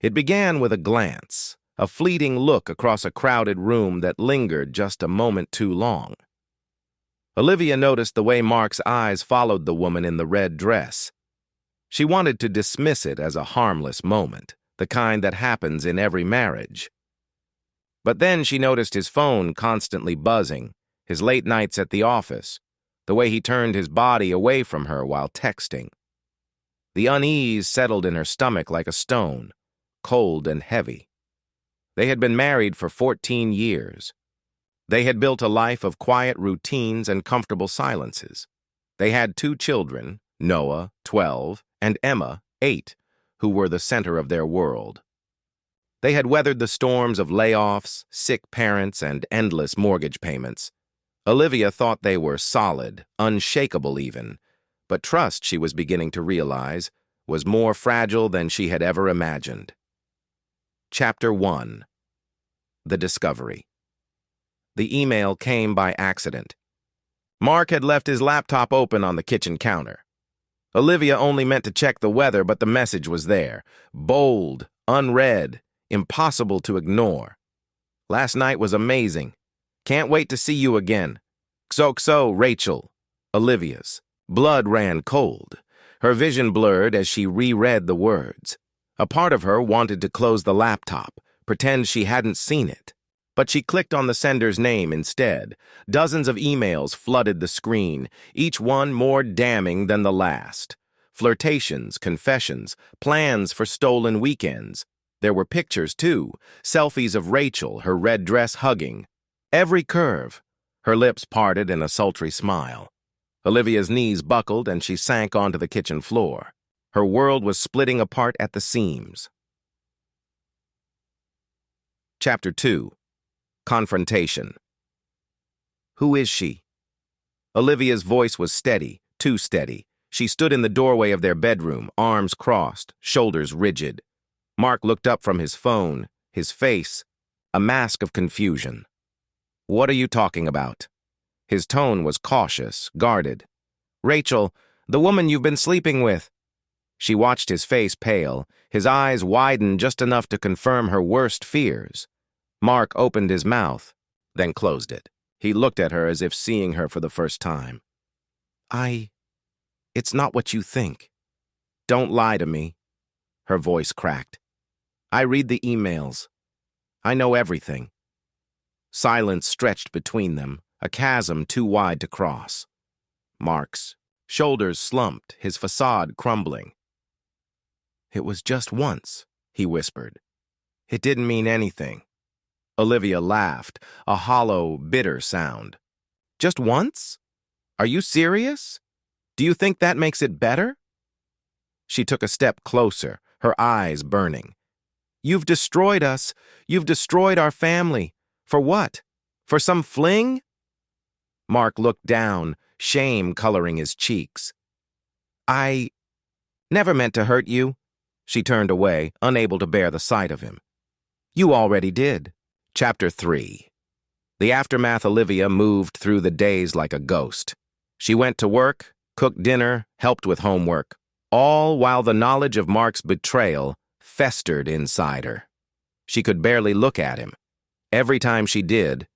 It began with a glance, a fleeting look across a crowded room that lingered just a moment too long. Olivia noticed the way Mark's eyes followed the woman in the red dress. She wanted to dismiss it as a harmless moment, the kind that happens in every marriage. But then she noticed his phone constantly buzzing, his late nights at the office, the way he turned his body away from her while texting. The unease settled in her stomach like a stone, cold and heavy. They had been married for 14 years. They had built a life of quiet routines and comfortable silences. They had 2 children, Noah, 12, and Emma, 8, who were the center of their world. They had weathered the storms of layoffs, sick parents, and endless mortgage payments. Olivia thought they were solid, unshakable even, but trust, she was beginning to realize, was more fragile than she had ever imagined. Chapter 1. The Discovery. The email came by accident. Mark had left his laptop open on the kitchen counter. Olivia only meant to check the weather, but the message was there. Bold, unread, impossible to ignore. Last night was amazing. Can't wait to see you again. XOXO, Rachel. Olivia's. Blood ran cold. Her vision blurred as she reread the words. A part of her wanted to close the laptop, pretend she hadn't seen it. But she clicked on the sender's name instead. Dozens of emails flooded the screen, each one more damning than the last. Flirtations, confessions, plans for stolen weekends. There were pictures, too, selfies of Rachel, her red dress hugging. Every curve. Her lips parted in a sultry smile. Olivia's knees buckled and she sank onto the kitchen floor. Her world was splitting apart at the seams. Chapter 2. Confrontation. Who is she? Olivia's voice was steady, too steady. She stood in the doorway of their bedroom, arms crossed, shoulders rigid. Mark looked up from his phone, his face, a mask of confusion. What are you talking about? His tone was cautious, guarded. Rachel, the woman you've been sleeping with. She watched his face pale, his eyes widen just enough to confirm her worst fears. Mark opened his mouth, then closed it. He looked at her as if seeing her for the first time. It's not what you think. Don't lie to me. Her voice cracked. I read the emails. I know everything. Silence stretched between them, a chasm too wide to cross. Mark's shoulders slumped, his facade crumbling. It was just once, he whispered. It didn't mean anything. Olivia laughed, a hollow, bitter sound. Just once? Are you serious? Do you think that makes it better? She took a step closer, her eyes burning. You've destroyed us. You've destroyed our family. For what? For some fling? Mark looked down, shame coloring his cheeks. I never meant to hurt you. She turned away, unable to bear the sight of him. You already did. Chapter 3. The aftermath. Olivia moved through the days like a ghost. She went to work, cooked dinner, helped with homework, all while the knowledge of Mark's betrayal festered inside her. She could barely look at him. Every time she did,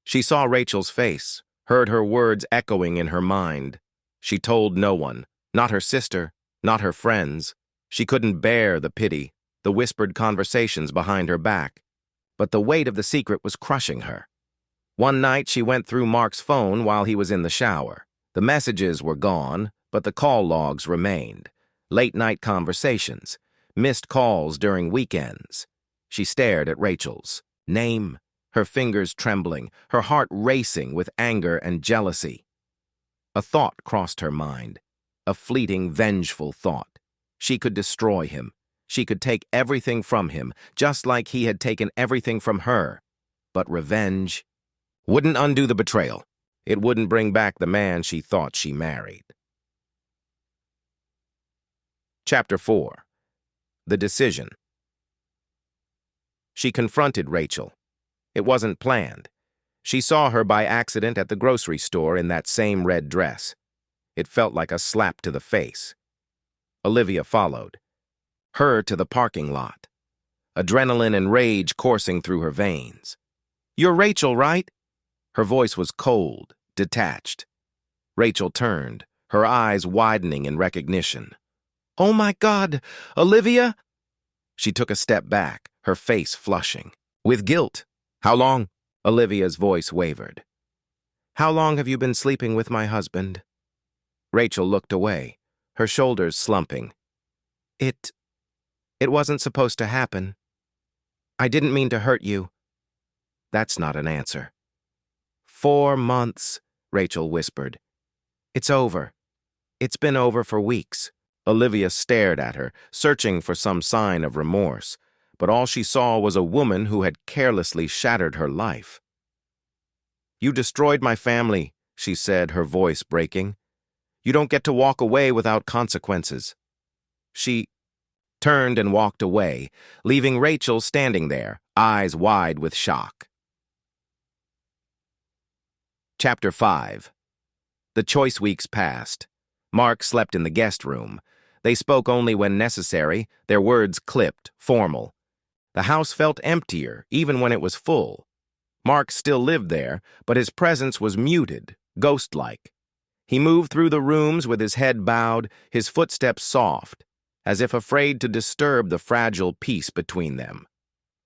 she saw Rachel's face, heard her words echoing in her mind. She told no one, not her sister, not her friends. She couldn't bear the pity, the whispered conversations behind her back. But the weight of the secret was crushing her. One night she went through Mark's phone while he was in the shower. The messages were gone, but the call logs remained. Late-night conversations, missed calls during weekends. She stared at Rachel's name, her fingers trembling, her heart racing with anger and jealousy. A thought crossed her mind, a fleeting, vengeful thought. She could destroy him. She could take everything from him, just like he had taken everything from her. But revenge wouldn't undo the betrayal. It wouldn't bring back the man she thought she married. Chapter 4. The Decision. She confronted Rachel. It wasn't planned. She saw her by accident at the grocery store in that same red dress. It felt like a slap to the face. Olivia followed. Her to the parking lot. adrenaline and rage coursing through her veins. "You're Rachel, right?" Her voice was cold, detached. Rachel turned, her eyes widening in recognition. "Oh my God, Olivia!" She took a step back, her face flushing. "With guilt. How long?" Olivia's voice wavered. "How long have you been sleeping with my husband?" Rachel looked away, her shoulders slumping. It wasn't supposed to happen. I didn't mean to hurt you." That's not an answer. 4 months, Rachel whispered. "It's over. It's been over for weeks." Olivia stared at her, searching for some sign of remorse, but all she saw was a woman who had carelessly shattered her life. "You destroyed my family," she said, her voice breaking. "You don't get to walk away without consequences." She turned and walked away, leaving Rachel standing there, eyes wide with shock. Chapter 5. The choice weeks passed. Mark slept in the guest room. They spoke only when necessary, their words clipped, formal. The house felt emptier, even when it was full. Mark still lived there, but his presence was muted, ghost-like. He moved through the rooms with his head bowed, his footsteps soft, as if afraid to disturb the fragile peace between them.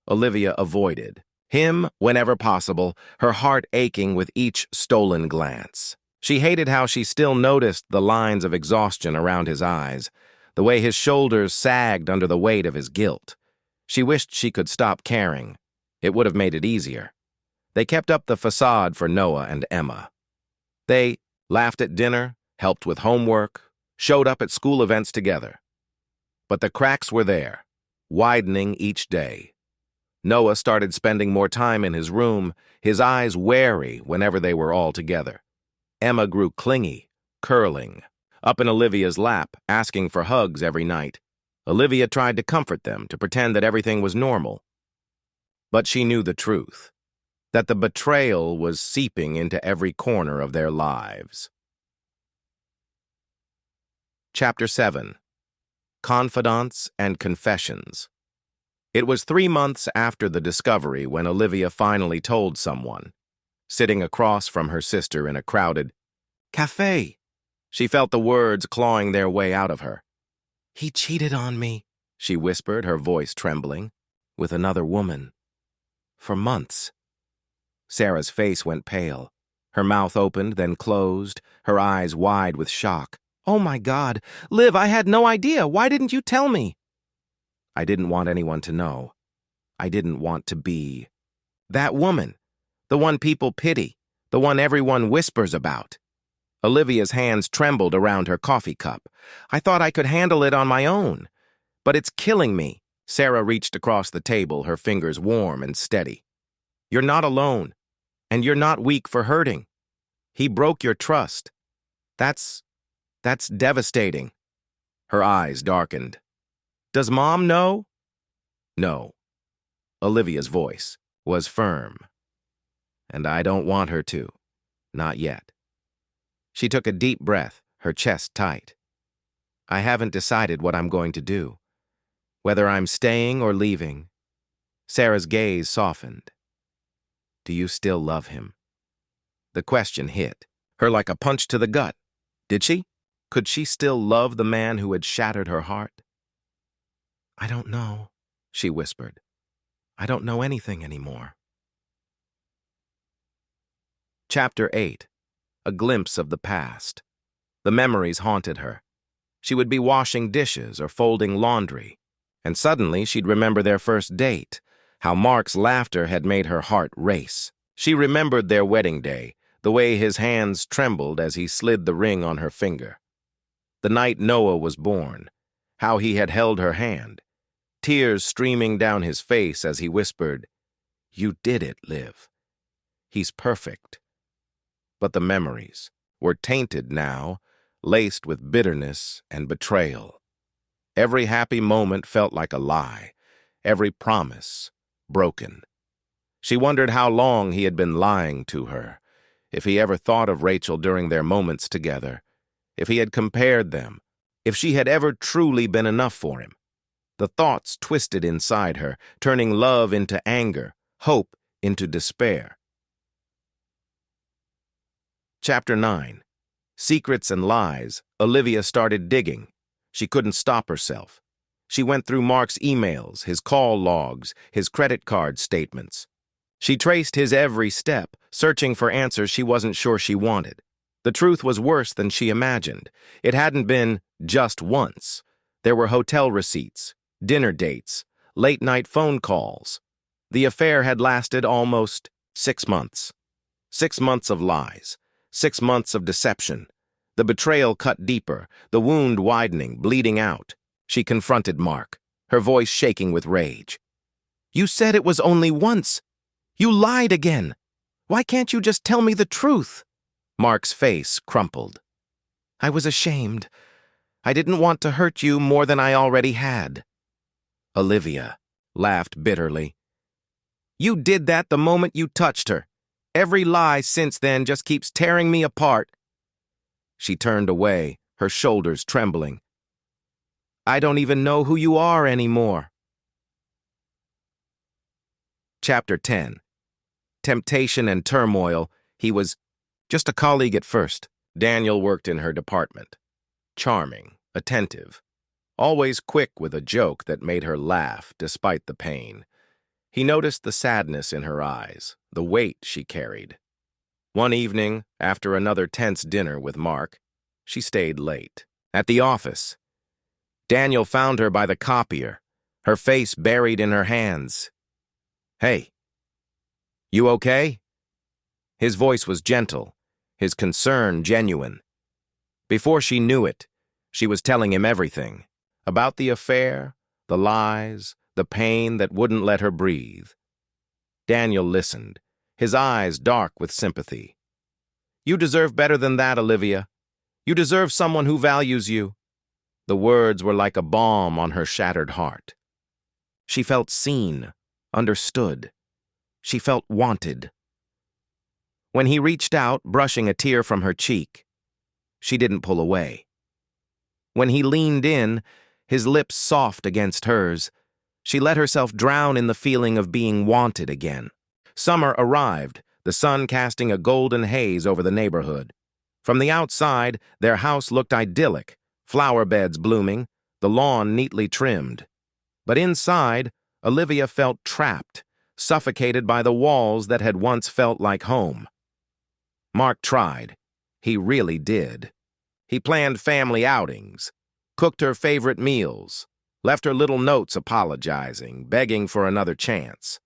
Olivia avoided him whenever possible, her heart aching with each stolen glance. She hated how she still noticed the lines of exhaustion around his eyes, the way his shoulders sagged under the weight of his guilt. She wished she could stop caring. It would have made it easier. They kept up the facade for Noah and Emma. They laughed at dinner, helped with homework, showed up at school events together. But the cracks were there, widening each day. Noah started spending more time in his room, his eyes wary whenever they were all together. Emma grew clingy, curling, up in Olivia's lap, asking for hugs every night. Olivia tried to comfort them, to pretend that everything was normal. But she knew the truth, that the betrayal was seeping into every corner of their lives. Chapter 7. Confidants and Confessions. It was 3 months after the discovery when Olivia finally told someone. Sitting across from her sister in a crowded cafe, she felt the words clawing their way out of her. "He cheated on me," she whispered, her voice trembling, "with another woman. For months." Sarah's face went pale. Her mouth opened, then closed, her eyes wide with shock. "Oh my God, Liv, I had no idea. Why didn't you tell me?" "I didn't want anyone to know. I didn't want to be that woman, the one people pity, the one everyone whispers about." Olivia's hands trembled around her coffee cup. "I thought I could handle it on my own. But it's killing me." Sarah reached across the table, her fingers warm and steady. "You're not alone, and you're not weak for hurting. He broke your trust. That's devastating." Her eyes darkened. "Does Mom know?" "No." Olivia's voice was firm. "And I don't want her to. Not yet." She took a deep breath, her chest tight. "I haven't decided what I'm going to do, whether I'm staying or leaving." Sarah's gaze softened. "Do you still love him?" The question hit her like a punch to the gut. Did she? Could she still love the man who had shattered her heart? "I don't know," she whispered. "I don't know anything anymore." Chapter 8. A glimpse of the past. The memories haunted her. She would be washing dishes or folding laundry, and suddenly she'd remember their first date, how Mark's laughter had made her heart race. She remembered their wedding day, the way his hands trembled as he slid the ring on her finger. The night Noah was born, how he had held her hand, tears streaming down his face as he whispered, "You did it, Liv. He's perfect." But the memories were tainted now, laced with bitterness and betrayal. Every happy moment felt like a lie, every promise broken. She wondered how long he had been lying to her, if he ever thought of Rachel during their moments together, if he had compared them, if she had ever truly been enough for him. The thoughts twisted inside her, turning love into anger, hope into despair. Chapter 9. Secrets and Lies. Olivia started digging. She couldn't stop herself. She went through Mark's emails, his call logs, his credit card statements. She traced his every step, searching for answers she wasn't sure she wanted. The truth was worse than she imagined. It hadn't been just once. There were hotel receipts, dinner dates, late-night phone calls. The affair had lasted almost 6 months. 6 months of lies, 6 months of deception. The betrayal cut deeper, the wound widening, bleeding out. She confronted Mark, her voice shaking with rage. "You said it was only once. You lied again. Why can't you just tell me the truth?" Mark's face crumpled. "I was ashamed. I didn't want to hurt you more than I already had." Olivia laughed bitterly. "You did that the moment you touched her. Every lie since then just keeps tearing me apart." She turned away, her shoulders trembling. "I don't even know who you are anymore." Chapter 10. Temptation and turmoil. He was just a colleague at first. Daniel worked in her department. Charming, attentive, always quick with a joke that made her laugh despite the pain. He noticed the sadness in her eyes, the weight she carried. One evening, after another tense dinner with Mark, she stayed late. At the office, Daniel found her by the copier, her face buried in her hands. "Hey, you okay?" His voice was gentle, his concern genuine. Before she knew it, she was telling him everything, about the affair, the lies, the pain that wouldn't let her breathe. Daniel listened, his eyes dark with sympathy. "You deserve better than that, Olivia. You deserve someone who values you." The words were like a balm on her shattered heart. She felt seen, understood. She felt wanted. When he reached out, brushing a tear from her cheek, she didn't pull away. When he leaned in, his lips soft against hers, she let herself drown in the feeling of being wanted again. Summer arrived, the sun casting a golden haze over the neighborhood. From the outside, their house looked idyllic, flower beds blooming, the lawn neatly trimmed. But inside, Olivia felt trapped, suffocated by the walls that had once felt like home. Mark tried. He really did. He planned family outings, cooked her favorite meals, left her little notes apologizing, begging for another chance.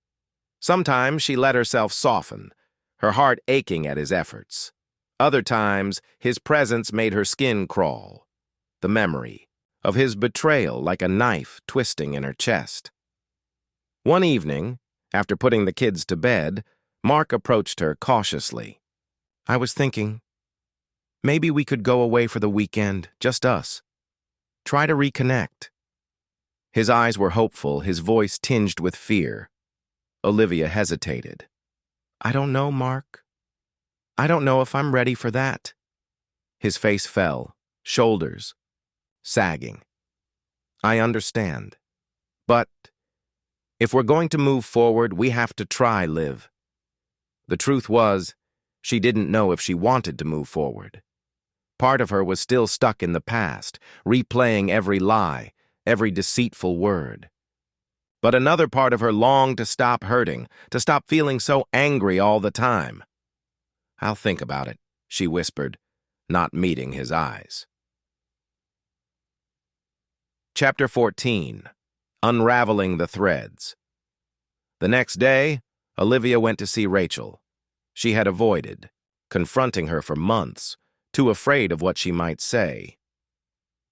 Sometimes she let herself soften, her heart aching at his efforts. Other times, his presence made her skin crawl, the memory of his betrayal like a knife twisting in her chest. One evening, after putting the kids to bed, Mark approached her cautiously. "I was thinking, maybe we could go away for the weekend, just us. Try to reconnect." His eyes were hopeful, his voice tinged with fear. Olivia hesitated. "I don't know, Mark. I don't know if I'm ready for that." His face fell, shoulders sagging. "I understand. But if we're going to move forward, we have to try, Liv." The truth was, she didn't know if she wanted to move forward. Part of her was still stuck in the past, replaying every lie, every deceitful word. But another part of her longed to stop hurting, to stop feeling so angry all the time. "I'll think about it," she whispered, not meeting his eyes. Chapter 14. Unraveling the Threads. The next day, Olivia went to see Rachel. She had avoided, confronting her for months, too afraid of what she might say.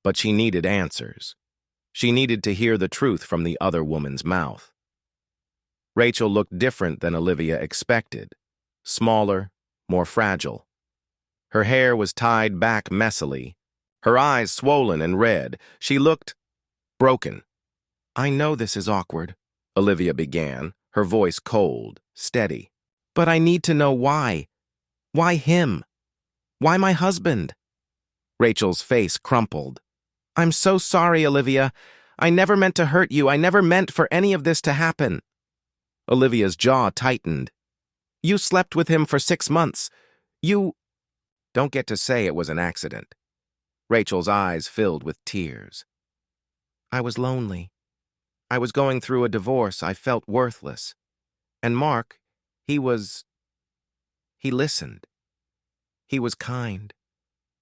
But she needed answers. She needed to hear the truth from the other woman's mouth. Rachel looked different than Olivia expected, smaller, more fragile. Her hair was tied back messily, her eyes swollen and red. She looked broken. "I know this is awkward," Olivia began, her voice cold, steady. "But I need to know why. Why him? Why my husband?" Rachel's face crumpled. "I'm so sorry, Olivia. I never meant to hurt you. I never meant for any of this to happen." Olivia's jaw tightened. "You slept with him for 6 months. You—" "Don't get to say it was an accident." Rachel's eyes filled with tears. "I was lonely. I was going through a divorce. I felt worthless. And Mark, he listened. He was kind.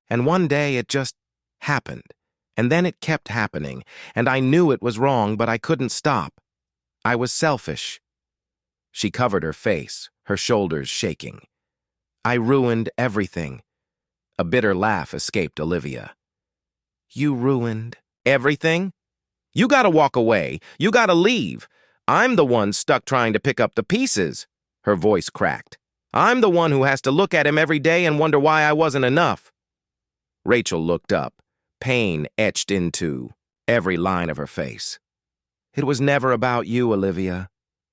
And one day it just happened. And then it kept happening. And I knew it was wrong, but I couldn't stop. I was selfish." She covered her face, her shoulders shaking. "I ruined everything." A bitter laugh escaped Olivia. "You ruined everything? You gotta walk away. You gotta leave. I'm the one stuck trying to pick up the pieces." Her voice cracked. "I'm the one who has to look at him every day and wonder why I wasn't enough." Rachel looked up, pain etched into every line of her face. "It was never about you, Olivia.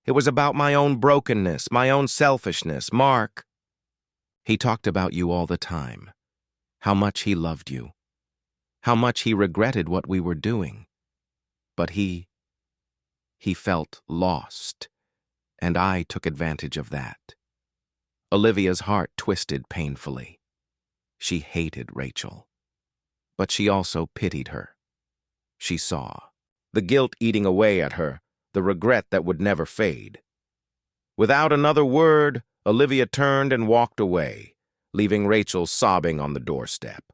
It was about my own brokenness, my own selfishness. Mark, he talked about you all the time. How much he loved you. How much he regretted what we were doing. But he felt lost, and I took advantage of that." Olivia's heart twisted painfully. She hated Rachel, but she also pitied her. She saw the guilt eating away at her, the regret that would never fade. Without another word, Olivia turned and walked away, leaving Rachel sobbing on the doorstep.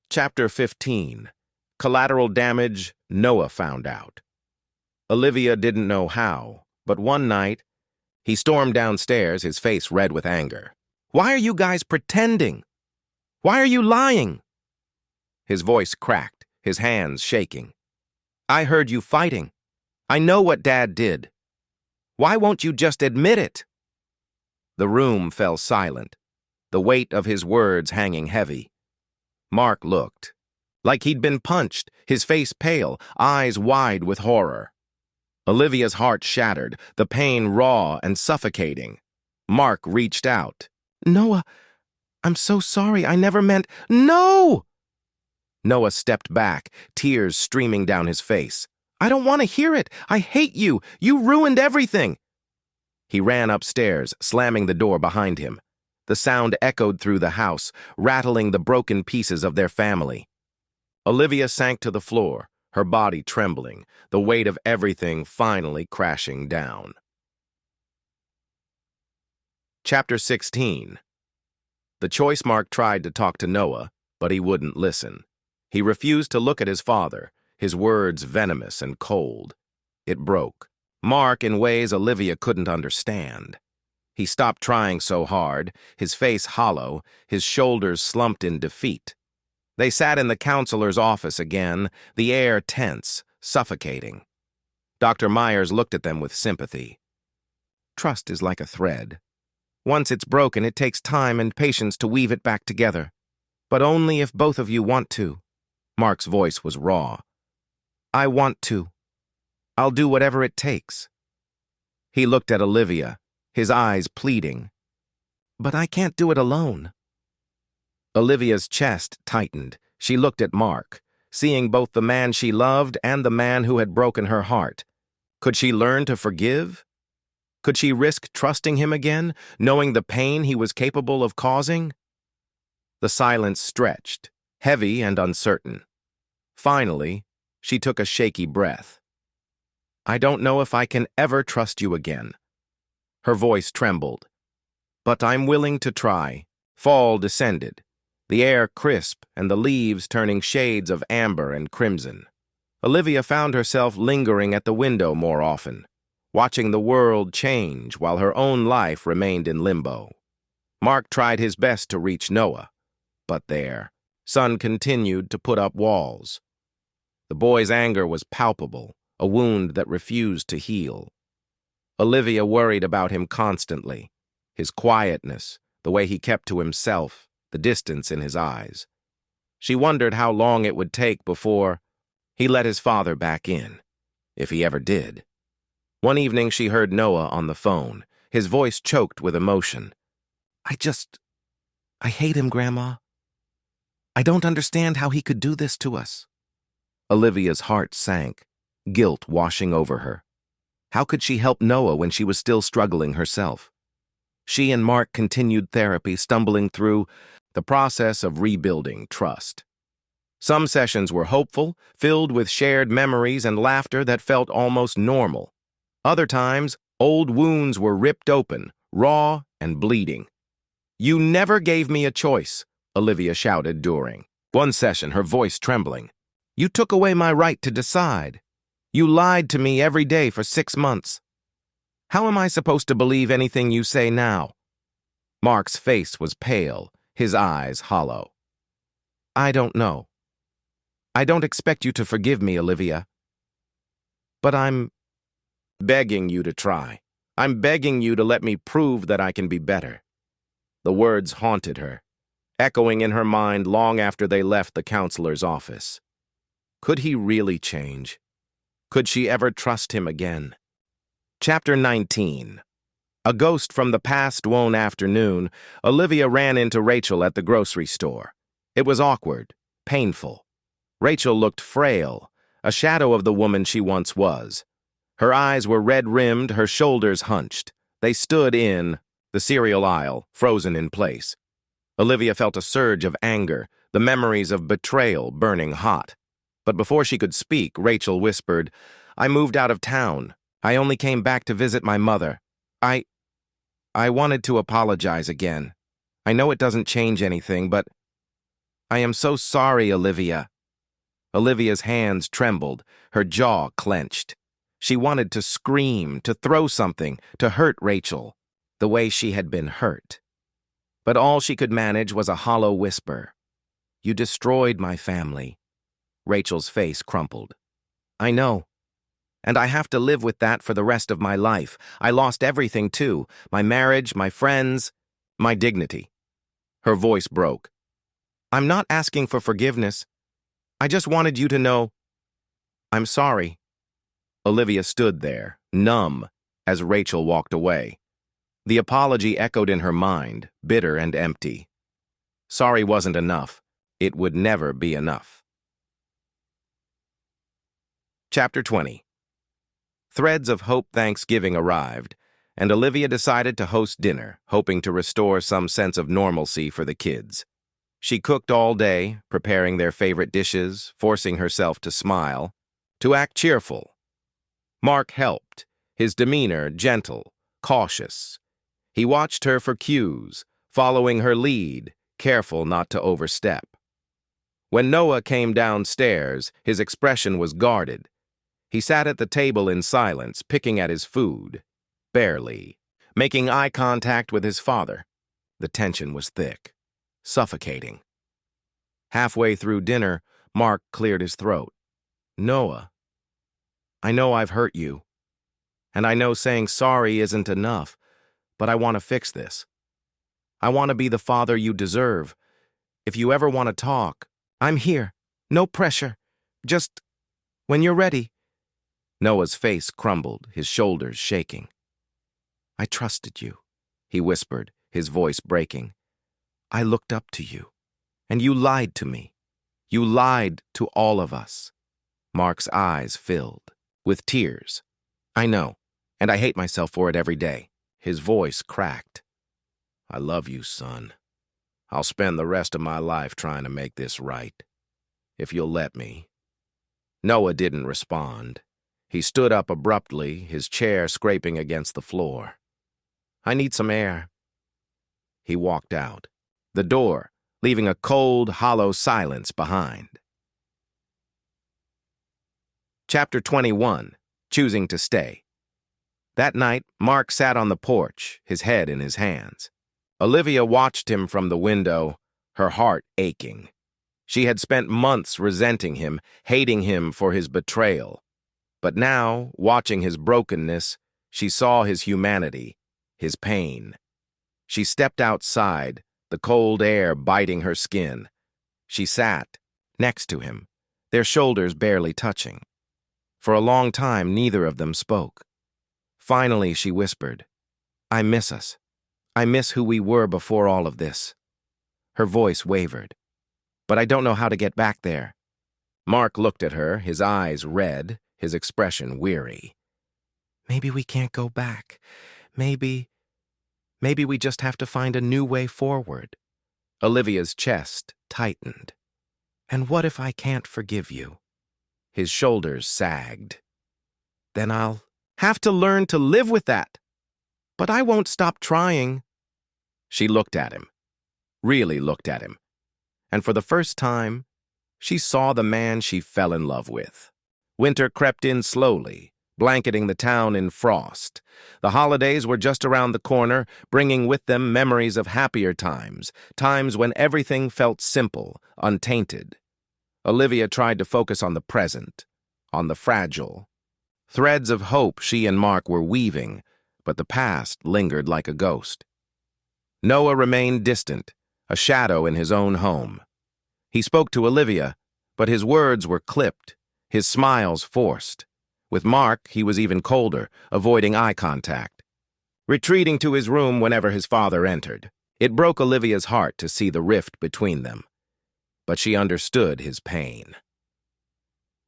Chapter 15. Collateral damage Noah found out. Olivia didn't know how, but one night, he stormed downstairs, his face red with anger. "Why are you guys pretending? Why are you lying?" His voice cracked, his hands shaking. "I heard you fighting. I know what Dad did. Why won't you just admit it?" The room fell silent, the weight of his words hanging heavy. Mark looked, like he'd been punched, his face pale, eyes wide with horror. Olivia's heart shattered, the pain raw and suffocating. Mark reached out. "Noah, I'm so sorry. I never meant—" "No!" Noah stepped back, tears streaming down his face. "I don't want to hear it. I hate you. You ruined everything." He ran upstairs, slamming the door behind him. The sound echoed through the house, rattling the broken pieces of their family. Olivia sank to the floor, her body trembling, the weight of everything finally crashing down. Chapter 16. The choice Mark tried to talk to Noah, but he wouldn't listen. He refused to look at his father, his words venomous and cold. It broke Mark in ways Olivia couldn't understand. He stopped trying so hard, his face hollow, his shoulders slumped in defeat. They sat in the counselor's office again, the air tense, suffocating. Dr. Myers looked at them with sympathy. "Trust is like a thread. Once it's broken, it takes time and patience to weave it back together. But only if both of you want to." Mark's voice was raw. "I want to. I'll do whatever it takes." He looked at Olivia, his eyes pleading. "But I can't do it alone." Olivia's chest tightened. She looked at Mark, seeing both the man she loved and the man who had broken her heart. Could she learn to forgive? Could she risk trusting him again, knowing the pain he was capable of causing? The silence stretched, heavy and uncertain. Finally, she took a shaky breath. "I don't know if I can ever trust you again." Her voice trembled. "But I'm willing to try." Fall descended, the air crisp and the leaves turning shades of amber and crimson. Olivia found herself lingering at the window more often, watching the world change while her own life remained in limbo. Mark tried his best to reach Noah, but their son continued to put up walls. The boy's anger was palpable, a wound that refused to heal. Olivia worried about him constantly, his quietness, the way he kept to himself, the distance in his eyes. She wondered how long it would take before he let his father back in, if he ever did. One evening she heard Noah on the phone, his voice choked with emotion. I hate him, Grandma. I don't understand how he could do this to us." Olivia's heart sank, guilt washing over her. How could she help Noah when she was still struggling herself? She and Mark continued therapy, stumbling through the process of rebuilding trust. Some sessions were hopeful, filled with shared memories and laughter that felt almost normal. Other times, old wounds were ripped open, raw and bleeding. "You never gave me a choice," Olivia shouted during one session, her voice trembling. "You took away my right to decide. You lied to me every day for 6 months. How am I supposed to believe anything you say now?" Mark's face was pale, his eyes hollow. "I don't know. I don't expect you to forgive me, Olivia. But I'm begging you to try. I'm begging you to let me prove that I can be better." The words haunted her, echoing in her mind long after they left the counselor's office. Could he really change? Could she ever trust him again? Chapter 19. A ghost from the past one afternoon, Olivia ran into Rachel at the grocery store. It was awkward, painful. Rachel looked frail, a shadow of the woman she once was. Her eyes were red-rimmed, her shoulders hunched. They stood in the cereal aisle, frozen in place. Olivia felt a surge of anger, the memories of betrayal burning hot. But before she could speak, Rachel whispered, "I moved out of town. I only came back to visit my mother. I wanted to apologize again. I know it doesn't change anything, but I am so sorry, Olivia." Olivia's hands trembled, her jaw clenched. She wanted to scream, to throw something, to hurt Rachel, the way she had been hurt. But all she could manage was a hollow whisper. "You destroyed my family." Rachel's face crumpled. "I know. And I have to live with that for the rest of my life. I lost everything, too. My marriage, my friends, my dignity." Her voice broke. "I'm not asking for forgiveness. I just wanted you to know I'm sorry." Olivia stood there, numb, as Rachel walked away. The apology echoed in her mind, bitter and empty. Sorry wasn't enough. It would never be enough. Chapter 20. Threads of Hope Thanksgiving arrived, and Olivia decided to host dinner, hoping to restore some sense of normalcy for the kids. She cooked all day, preparing their favorite dishes, forcing herself to smile, to act cheerful. Mark helped, his demeanor gentle, cautious. He watched her for cues, following her lead, careful not to overstep. When Noah came downstairs, his expression was guarded. He sat at the table in silence, picking at his food, barely, making eye contact with his father. The tension was thick, suffocating. Halfway through dinner, Mark cleared his throat. "Noah, I know I've hurt you, and I know saying sorry isn't enough, but I want to fix this. I want to be the father you deserve. If you ever want to talk, I'm here. No pressure. Just when you're ready." Noah's face crumbled, his shoulders shaking. "I trusted you," he whispered, his voice breaking. "I looked up to you, and you lied to me. You lied to all of us." Mark's eyes filled with tears. "I know, and I hate myself for it every day." His voice cracked. "I love you, son. I'll spend the rest of my life trying to make this right, if you'll let me." Noah didn't respond. He stood up abruptly, his chair scraping against the floor. "I need some air." He walked out, the door leaving a cold, hollow silence behind. Chapter 21. Choosing to Stay. That night, Mark sat on the porch, his head in his hands. Olivia watched him from the window, her heart aching. She had spent months resenting him, hating him for his betrayal. But now, watching his brokenness, she saw his humanity, his pain. She stepped outside, the cold air biting her skin. She sat next to him, their shoulders barely touching. For a long time, neither of them spoke. Finally, she whispered, "I miss us. I miss who we were before all of this." Her voice wavered. "But I don't know how to get back there." Mark looked at her, his eyes red, his expression weary. Maybe we can't go back. Maybe we just have to find a new way forward. Olivia's chest tightened. And what if I can't forgive you? His shoulders sagged. Then I'll have to learn to live with that. But I won't stop trying. She looked at him, really looked at him. And for the first time, she saw the man she fell in love with. Winter crept in slowly, blanketing the town in frost. The holidays were just around the corner, bringing with them memories of happier times, times when everything felt simple, untainted. Olivia tried to focus on the present, on the fragile. Threads of hope she and Mark were weaving, but the past lingered like a ghost. Noah remained distant, a shadow in his own home. He spoke to Olivia, but his words were clipped, his smiles forced. With Mark, he was even colder, avoiding eye contact. Retreating to his room whenever his father entered, it broke Olivia's heart to see the rift between them. But she understood his pain.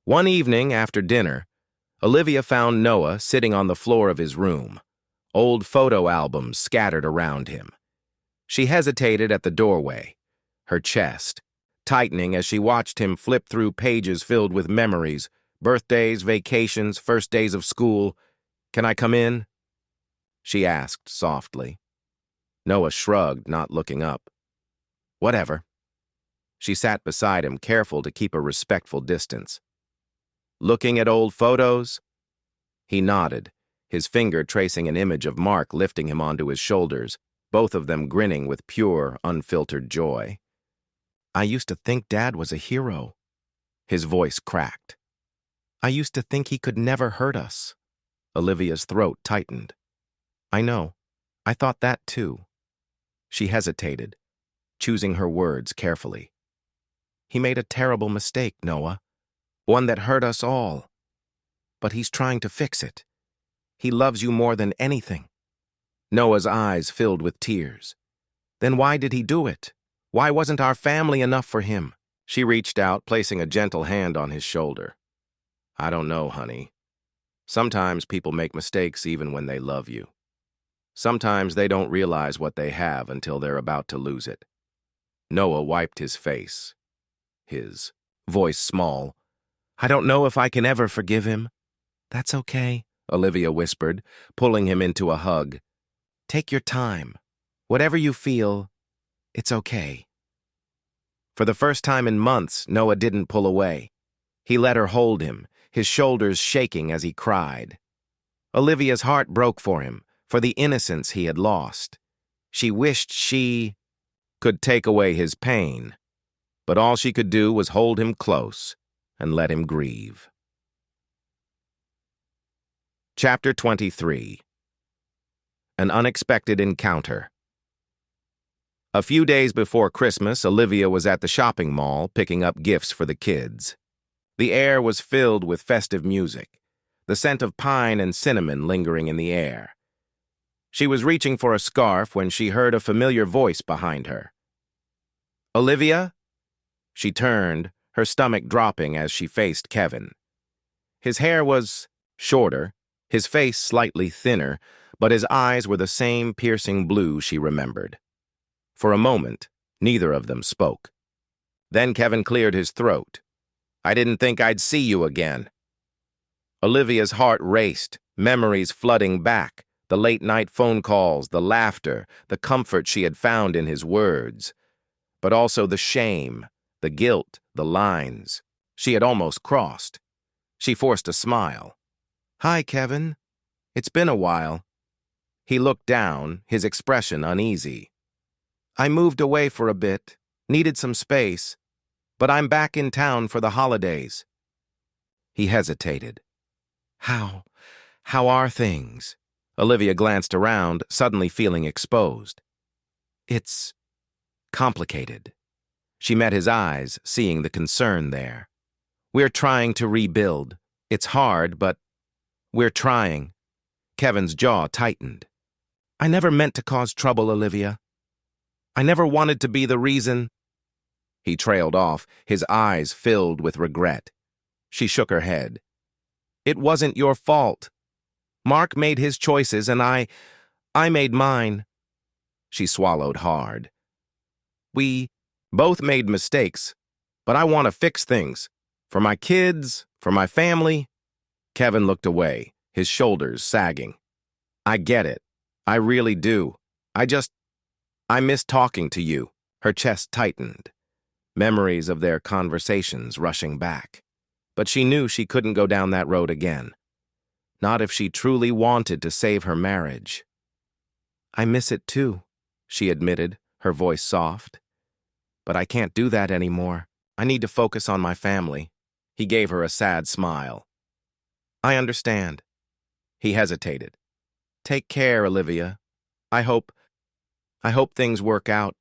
One evening after dinner, Olivia found Noah sitting on the floor of his room, old photo albums scattered around him. She hesitated at the doorway, her chest tightening as she watched him flip through pages filled with memories, birthdays, vacations, first days of school. "Can I come in?" she asked softly. Noah shrugged, not looking up. "Whatever." She sat beside him, careful to keep a respectful distance. "Looking at old photos?" He nodded, his finger tracing an image of Mark lifting him onto his shoulders, both of them grinning with pure, unfiltered joy. "I used to think Dad was a hero." His voice cracked. "I used to think he could never hurt us." Olivia's throat tightened. "I know. I thought that too." She hesitated, choosing her words carefully. "He made a terrible mistake, Noah. One that hurt us all. But he's trying to fix it. He loves you more than anything." Noah's eyes filled with tears. "Then why did he do it? Why wasn't our family enough for him?" She reached out, placing a gentle hand on his shoulder. "I don't know, honey. Sometimes people make mistakes even when they love you. Sometimes they don't realize what they have until they're about to lose it." Noah wiped his face, his voice small. "I don't know if I can ever forgive him." "That's okay," Olivia whispered, pulling him into a hug. "Take your time. Whatever you feel, it's okay." For the first time in months, Noah didn't pull away. He let her hold him, his shoulders shaking as he cried. Olivia's heart broke for him, for the innocence he had lost. She wished she could take away his pain, but all she could do was hold him close and let him grieve. Chapter 23. An Unexpected Encounter. A few days before Christmas, Olivia was at the shopping mall picking up gifts for the kids. The air was filled with festive music, the scent of pine and cinnamon lingering in the air. She was reaching for a scarf when she heard a familiar voice behind her. "Olivia?" She turned, her stomach dropping as she faced Kevin. His hair was shorter, his face slightly thinner, but his eyes were the same piercing blue she remembered. For a moment, neither of them spoke. Then Kevin cleared his throat. "I didn't think I'd see you again." Olivia's heart raced, memories flooding back, the late-night phone calls, the laughter, the comfort she had found in his words. But also the shame, the guilt, the lines she had almost crossed. She forced a smile. "Hi, Kevin. It's been a while." He looked down, his expression uneasy. "I moved away for a bit, needed some space, but I'm back in town for the holidays." He hesitated. How are things?" Olivia glanced around, suddenly feeling exposed. "It's complicated." She met his eyes, seeing the concern there. "We're trying to rebuild. It's hard, but we're trying." Kevin's jaw tightened. "I never meant to cause trouble, Olivia. I never wanted to be the reason." He trailed off, his eyes filled with regret. She shook her head. It wasn't your fault. Mark made his choices and I made mine. She swallowed hard. We both made mistakes, but I want to fix things. For my kids, for my family. Kevin looked away, his shoulders sagging. I get it. I really do. I miss talking to you. Her chest tightened, memories of their conversations rushing back. But she knew she couldn't go down that road again. Not if she truly wanted to save her marriage. I miss it too, she admitted, her voice soft. But I can't do that anymore. I need to focus on my family. He gave her a sad smile. I understand. He hesitated. Take care, Olivia. I hope things work out.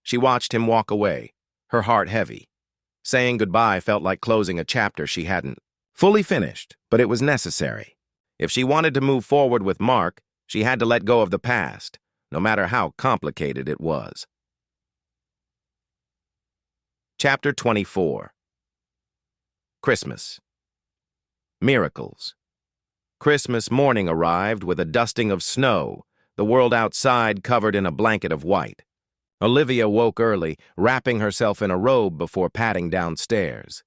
She watched him walk away, her heart heavy. Saying goodbye felt like closing a chapter she hadn't fully finished, but it was necessary. If she wanted to move forward with Mark, she had to let go of the past, no matter how complicated it was. Chapter 24. Christmas. Miracles. Christmas morning arrived with a dusting of snow, the world outside covered in a blanket of white. Olivia woke early, wrapping herself in a robe before padding downstairs.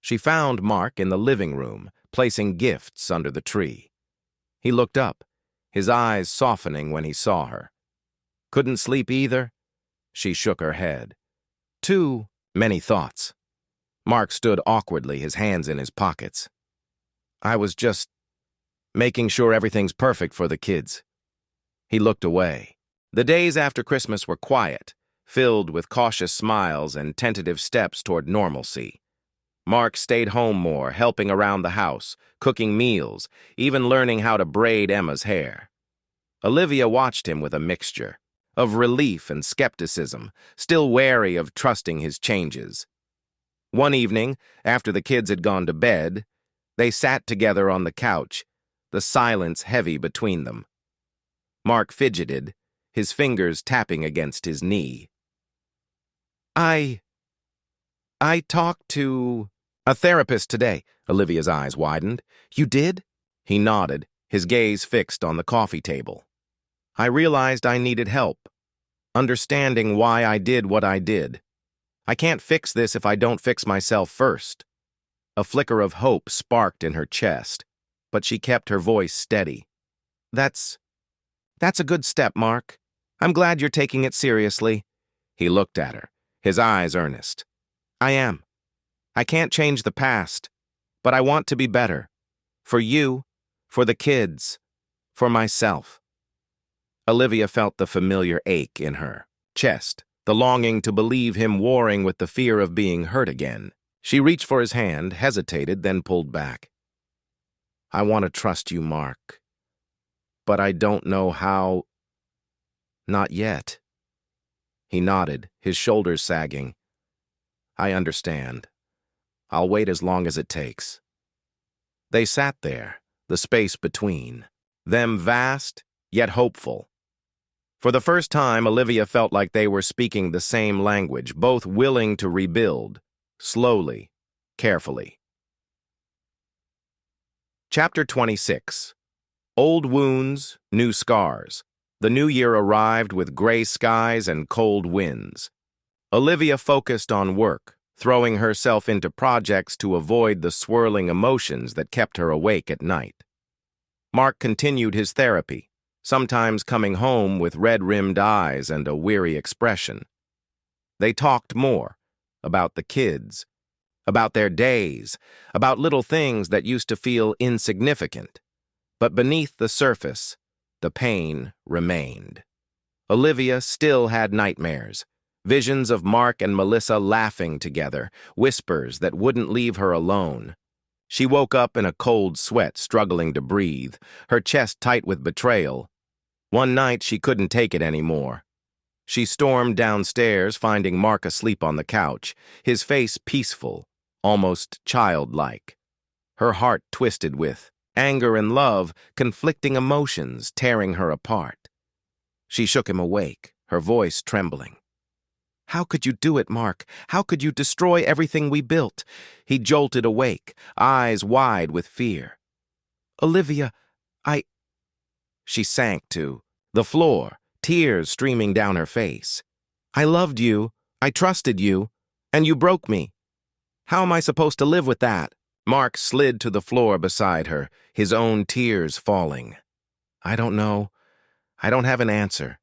She found Mark in the living room, placing gifts under the tree. He looked up, his eyes softening when he saw her. Couldn't sleep either? She shook her head. Too many thoughts. Mark stood awkwardly, his hands in his pockets. I was just making sure everything's perfect for the kids. He looked away. The days after Christmas were quiet, filled with cautious smiles and tentative steps toward normalcy. Mark stayed home more, helping around the house, cooking meals, even learning how to braid Emma's hair. Olivia watched him with a mixture of relief and skepticism, still wary of trusting his changes. One evening, after the kids had gone to bed, they sat together on the couch, the silence heavy between them. Mark fidgeted, his fingers tapping against his knee. I talked to a therapist today. Olivia's eyes widened. You did? He nodded, his gaze fixed on the coffee table. I realized I needed help, understanding why I did what I did. I can't fix this if I don't fix myself first. A flicker of hope sparked in her chest, but she kept her voice steady. That's a good step, Mark. I'm glad you're taking it seriously. He looked at her, his eyes earnest. I am. I can't change the past, but I want to be better. For you, for the kids, for myself. Olivia felt the familiar ache in her chest, the longing to believe him warring with the fear of being hurt again. She reached for his hand, hesitated, then pulled back. I want to trust you, Mark. But I don't know how. Not yet. He nodded, his shoulders sagging. I understand. I'll wait as long as it takes. They sat there, the space between, them vast, yet hopeful. For the first time, Olivia felt like they were speaking the same language, both willing to rebuild, slowly, carefully. Chapter 26. Old wounds, new scars. The new year arrived with gray skies and cold winds. Olivia focused on work, throwing herself into projects to avoid the swirling emotions that kept her awake at night. Mark continued his therapy, sometimes coming home with red-rimmed eyes and a weary expression. They talked more about the kids, about their days, about little things that used to feel insignificant. But beneath the surface, the pain remained. Olivia still had nightmares, visions of Mark and Melissa laughing together, whispers that wouldn't leave her alone. She woke up in a cold sweat, struggling to breathe, her chest tight with betrayal. One night, she couldn't take it anymore. She stormed downstairs, finding Mark asleep on the couch, his face peaceful, almost childlike. Her heart twisted with anger and love, conflicting emotions tearing her apart. She shook him awake, her voice trembling. How could you do it, Mark? How could you destroy everything we built? He jolted awake, eyes wide with fear. Olivia, I... She sank to the floor, tears streaming down her face. I loved you, I trusted you, and you broke me. How am I supposed to live with that? Mark slid to the floor beside her, his own tears falling. I don't know. I don't have an answer.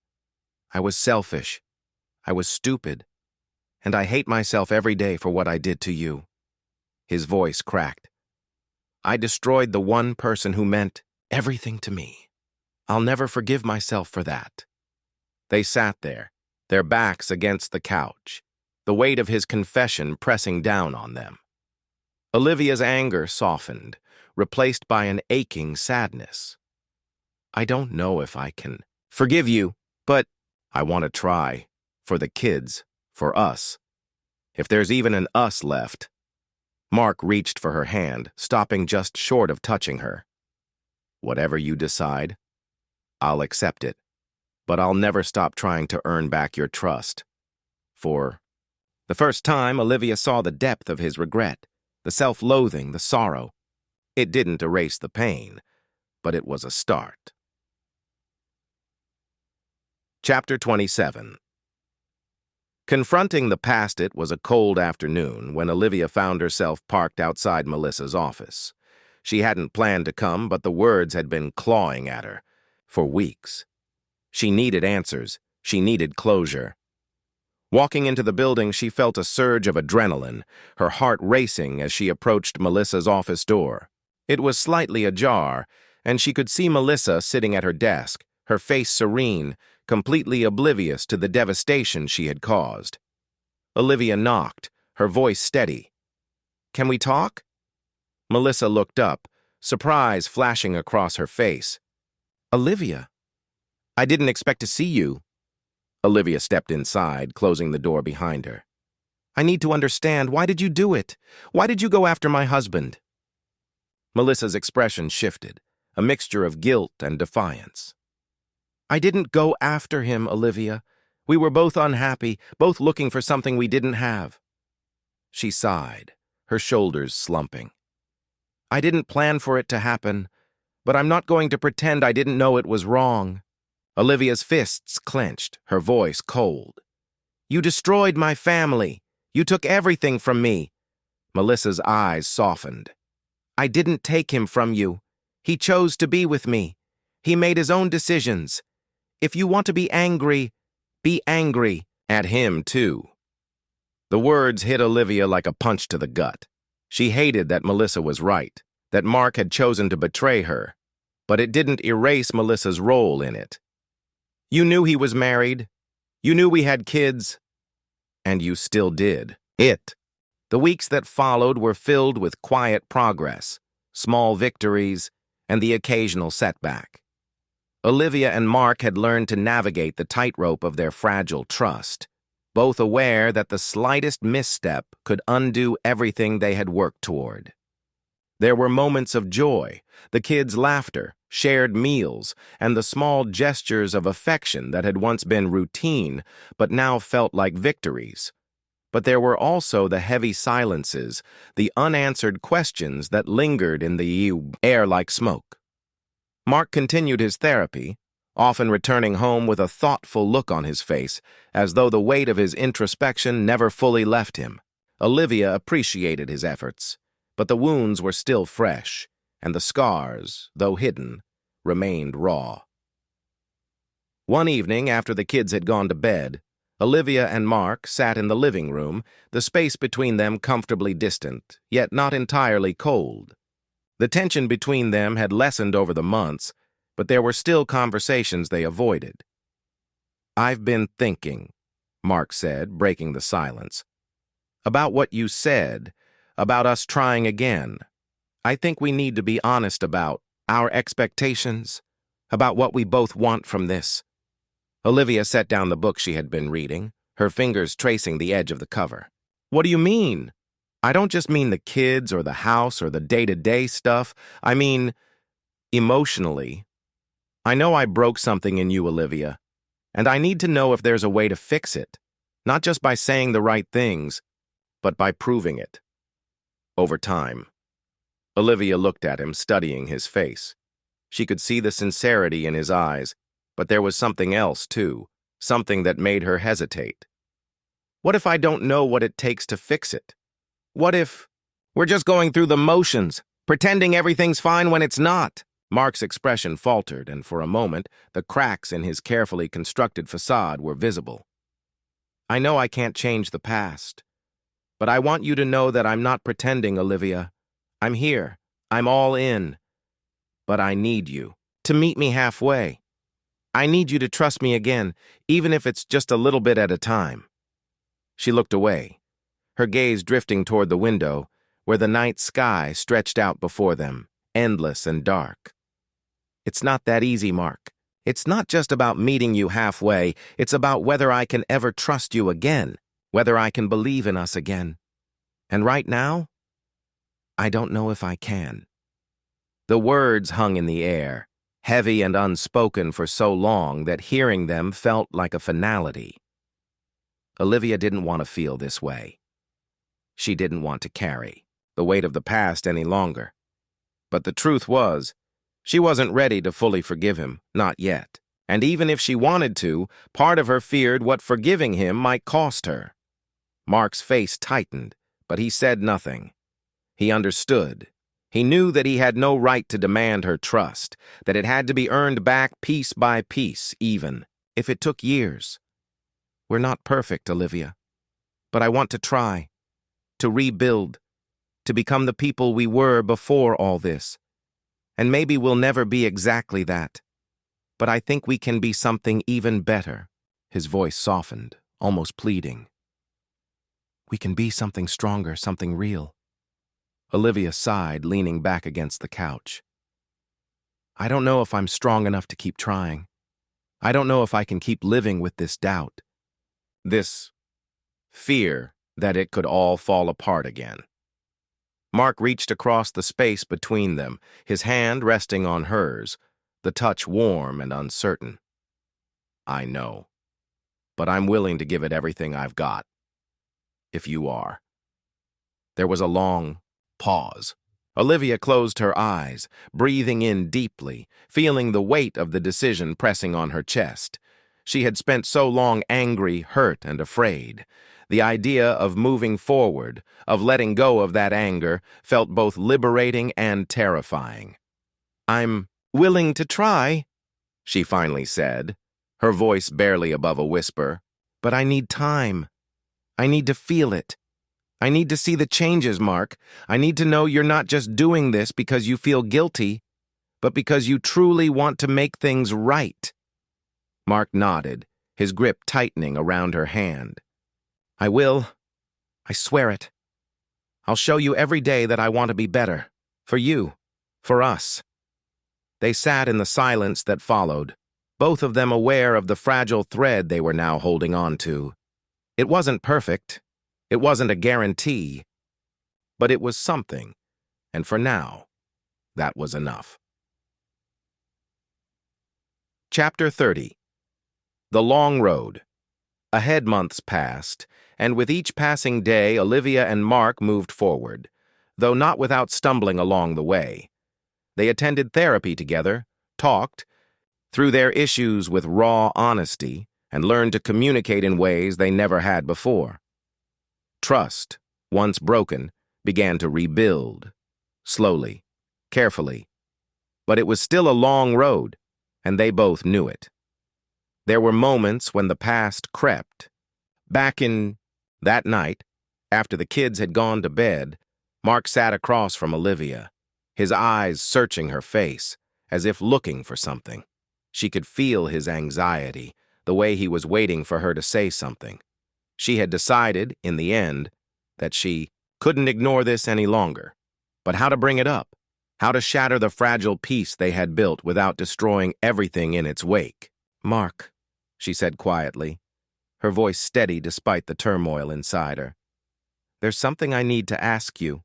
I was selfish. I was stupid. And I hate myself every day for what I did to you. His voice cracked. I destroyed the one person who meant everything to me. I'll never forgive myself for that. They sat there, their backs against the couch, the weight of his confession pressing down on them. Olivia's anger softened, replaced by an aching sadness. I don't know if I can forgive you, but I want to try. For the kids, for us. If there's even an us left. Mark reached for her hand, stopping just short of touching her. Whatever you decide, I'll accept it, but I'll never stop trying to earn back your trust. For the first time, Olivia saw the depth of his regret, the self-loathing, the sorrow. It didn't erase the pain, but it was a start. Chapter 27. Confronting the past it was a cold afternoon when Olivia found herself parked outside Melissa's office. She hadn't planned to come, but the words had been clawing at her for weeks. She needed answers. She needed closure. Walking into the building, she felt a surge of adrenaline, her heart racing as she approached Melissa's office door. It was slightly ajar, and she could see Melissa sitting at her desk, her face serene, completely oblivious to the devastation she had caused. Olivia knocked, her voice steady. Can we talk? Melissa looked up, surprise flashing across her face. Olivia, I didn't expect to see you. Olivia stepped inside, closing the door behind her. I need to understand, why did you do it? Why did you go after my husband? Melissa's expression shifted, a mixture of guilt and defiance. I didn't go after him, Olivia. We were both unhappy, both looking for something we didn't have. She sighed, her shoulders slumping. I didn't plan for it to happen, but I'm not going to pretend I didn't know it was wrong. Olivia's fists clenched, her voice cold. You destroyed my family. You took everything from me. Melissa's eyes softened. I didn't take him from you. He chose to be with me. He made his own decisions. If you want to be angry at him, too. The words hit Olivia like a punch to the gut. She hated that Melissa was right, that Mark had chosen to betray her, but it didn't erase Melissa's role in it. You knew he was married. You knew we had kids. And you still did. The weeks that followed were filled with quiet progress, small victories, and the occasional setback. Olivia and Mark had learned to navigate the tightrope of their fragile trust, both aware that the slightest misstep could undo everything they had worked toward. There were moments of joy, the kids' laughter, shared meals, and the small gestures of affection that had once been routine but now felt like victories. But there were also the heavy silences, the unanswered questions that lingered in the air like smoke. Mark continued his therapy, often returning home with a thoughtful look on his face, as though the weight of his introspection never fully left him. Olivia appreciated his efforts, but the wounds were still fresh, and the scars, though hidden, remained raw. One evening, after the kids had gone to bed, Olivia and Mark sat in the living room, the space between them comfortably distant, yet not entirely cold. The tension between them had lessened over the months, but there were still conversations they avoided. I've been thinking, Mark said, breaking the silence, about what you said, about us trying again. I think we need to be honest about our expectations, about what we both want from this. Olivia set down the book she had been reading, her fingers tracing the edge of the cover. What do you mean? I don't just mean the kids or the house or the day-to-day stuff. I mean, emotionally. I know I broke something in you, Olivia, and I need to know if there's a way to fix it. Not just by saying the right things, but by proving it. Over time, Olivia looked at him, studying his face. She could see the sincerity in his eyes, but there was something else, too, something that made her hesitate. What if I don't know what it takes to fix it? What if we're just going through the motions, pretending everything's fine when it's not? Mark's expression faltered, and for a moment, the cracks in his carefully constructed facade were visible. I know I can't change the past, but I want you to know that I'm not pretending, Olivia. I'm here. I'm all in. But I need you to meet me halfway. I need you to trust me again, even if it's just a little bit at a time. She looked away, her gaze drifting toward the window, where the night sky stretched out before them, endless and dark. It's not that easy, Mark. It's not just about meeting you halfway. It's about whether I can ever trust you again, whether I can believe in us again. And right now, I don't know if I can. The words hung in the air, heavy and unspoken for so long that hearing them felt like a finality. Olivia didn't want to feel this way. She didn't want to carry the weight of the past any longer. But the truth was, she wasn't ready to fully forgive him, not yet. And even if she wanted to, part of her feared what forgiving him might cost her. Mark's face tightened, but he said nothing. He understood. He knew that he had no right to demand her trust, that it had to be earned back piece by piece, even if it took years. We're not perfect, Olivia, but I want to try, to rebuild, to become the people we were before all this. And maybe we'll never be exactly that, but I think we can be something even better. His voice softened, almost pleading. We can be something stronger, something real. Olivia sighed, leaning back against the couch. I don't know if I'm strong enough to keep trying. I don't know if I can keep living with this doubt, this fear that it could all fall apart again. Mark reached across the space between them, his hand resting on hers, the touch warm and uncertain. I know, but I'm willing to give it everything I've got, if you are. There was a long pause. Olivia closed her eyes, breathing in deeply, feeling the weight of the decision pressing on her chest. She had spent so long angry, hurt, and afraid. The idea of moving forward, of letting go of that anger, felt both liberating and terrifying. I'm willing to try, she finally said, her voice barely above a whisper. But I need time. I need to feel it. I need to see the changes, Mark. I need to know you're not just doing this because you feel guilty, but because you truly want to make things right. Mark nodded, his grip tightening around her hand. I will. I swear it. I'll show you every day that I want to be better. For you. For us. They sat in the silence that followed, both of them aware of the fragile thread they were now holding on to. It wasn't perfect. It wasn't a guarantee. But it was something. And for now, that was enough. Chapter 30. The Long Road. Ahead months passed, and with each passing day, Olivia and Mark moved forward, though not without stumbling along the way. They attended therapy together, talked, through their issues with raw honesty, and learned to communicate in ways they never had before. Trust, once broken, began to rebuild, slowly, carefully. But it was still a long road, and they both knew it. There were moments when the past crept. Back in that night, after the kids had gone to bed, Mark sat across from Olivia, his eyes searching her face, as if looking for something. She could feel his anxiety, the way he was waiting for her to say something. She had decided, in the end, that she couldn't ignore this any longer. But how to bring it up? How to shatter the fragile peace they had built without destroying everything in its wake? Mark, she said quietly, her voice steady despite the turmoil inside her. There's something I need to ask you.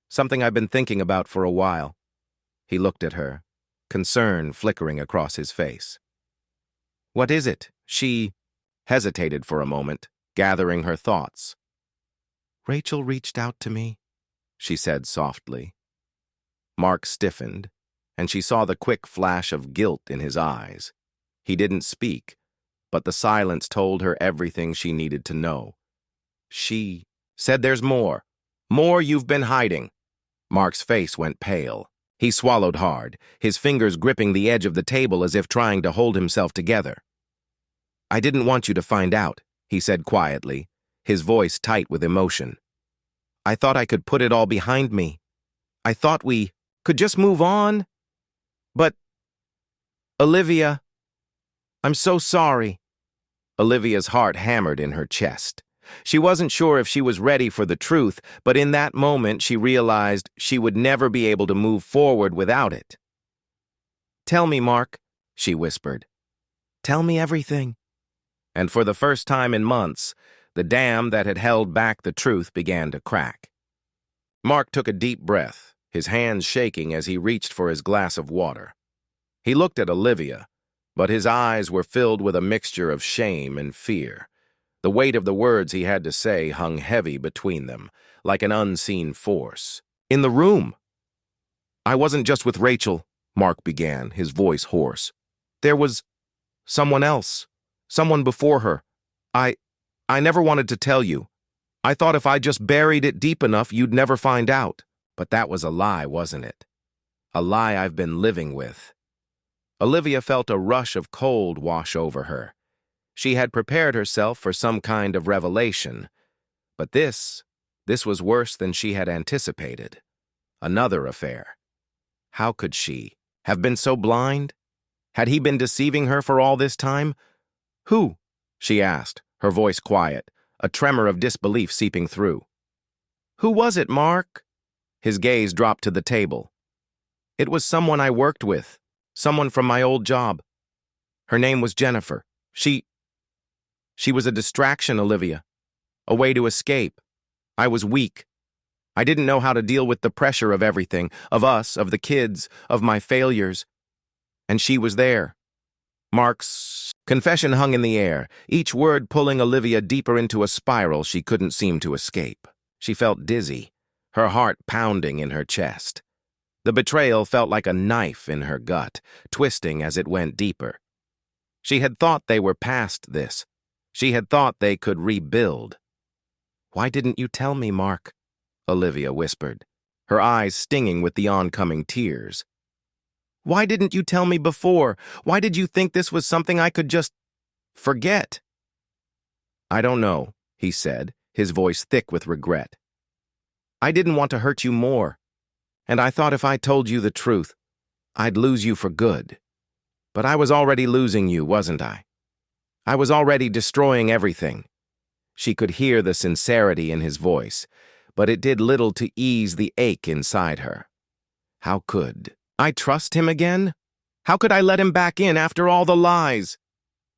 Something I've been thinking about for a while. He looked at her, concern flickering across his face. What is it? She hesitated for a moment, gathering her thoughts. "Rachel reached out to me," she said softly. Mark stiffened, and she saw the quick flash of guilt in his eyes. He didn't speak, but the silence told her everything she needed to know. "She said there's more. More you've been hiding." Mark's face went pale. He swallowed hard, his fingers gripping the edge of the table as if trying to hold himself together. "I didn't want you to find out," he said quietly, his voice tight with emotion. "I thought I could put it all behind me. I thought we could just move on. But, Olivia, I'm so sorry." Olivia's heart hammered in her chest. She wasn't sure if she was ready for the truth, but in that moment she realized she would never be able to move forward without it. "Tell me, Mark," she whispered. "Tell me everything." And for the first time in months, the dam that had held back the truth began to crack. Mark took a deep breath, his hands shaking as he reached for his glass of water. He looked at Olivia, but his eyes were filled with a mixture of shame and fear. The weight of the words he had to say hung heavy between them, like an unseen force. "In the room." "I wasn't just with Rachel," Mark began, his voice hoarse. "There was someone else, someone before her. I never wanted to tell you. I thought if I just buried it deep enough, you'd never find out. But that was a lie, wasn't it? A lie I've been living with." Olivia felt a rush of cold wash over her. She had prepared herself for some kind of revelation, but this was worse than she had anticipated. Another affair. How could she have been so blind? Had he been deceiving her for all this time? "Who?" she asked, her voice quiet, a tremor of disbelief seeping through. "Who was it, Mark?" His gaze dropped to the table. "It was someone I worked with, someone from my old job. Her name was Jennifer. She was a distraction, Olivia. A way to escape. I was weak. I didn't know how to deal with the pressure of everything, of us, of the kids, of my failures. And she was there." Mark's confession hung in the air, each word pulling Olivia deeper into a spiral she couldn't seem to escape. She felt dizzy, her heart pounding in her chest. The betrayal felt like a knife in her gut, twisting as it went deeper. She had thought they were past this. She had thought they could rebuild. "Why didn't you tell me, Mark?" Olivia whispered, her eyes stinging with the oncoming tears. "Why didn't you tell me before? Why did you think this was something I could just forget?" "I don't know," he said, his voice thick with regret. "I didn't want to hurt you more, and I thought if I told you the truth, I'd lose you for good. But I was already losing you, wasn't I? I was already destroying everything." She could hear the sincerity in his voice, but it did little to ease the ache inside her. How could I trust him again? How could I let him back in after all the lies?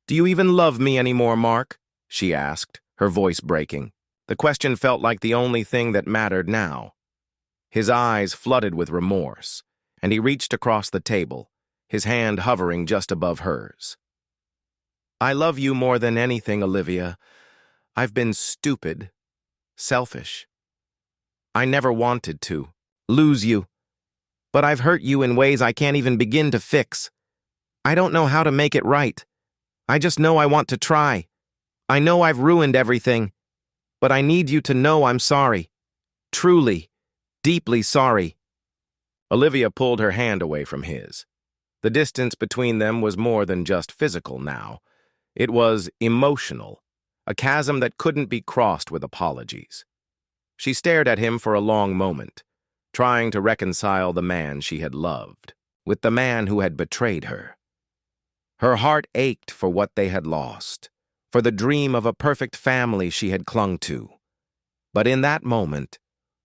"Do you even love me anymore, Mark?" she asked, her voice breaking. The question felt like the only thing that mattered now. His eyes flooded with remorse, and he reached across the table, his hand hovering just above hers. "I love you more than anything, Olivia. I've been stupid, selfish. I never wanted to lose you, but I've hurt you in ways I can't even begin to fix. I don't know how to make it right. I just know I want to try. I know I've ruined everything, but I need you to know I'm sorry. Truly, deeply sorry." Olivia pulled her hand away from his. The distance between them was more than just physical now. It was emotional, a chasm that couldn't be crossed with apologies. She stared at him for a long moment, trying to reconcile the man she had loved with the man who had betrayed her. Her heart ached for what they had lost, for the dream of a perfect family she had clung to. But in that moment,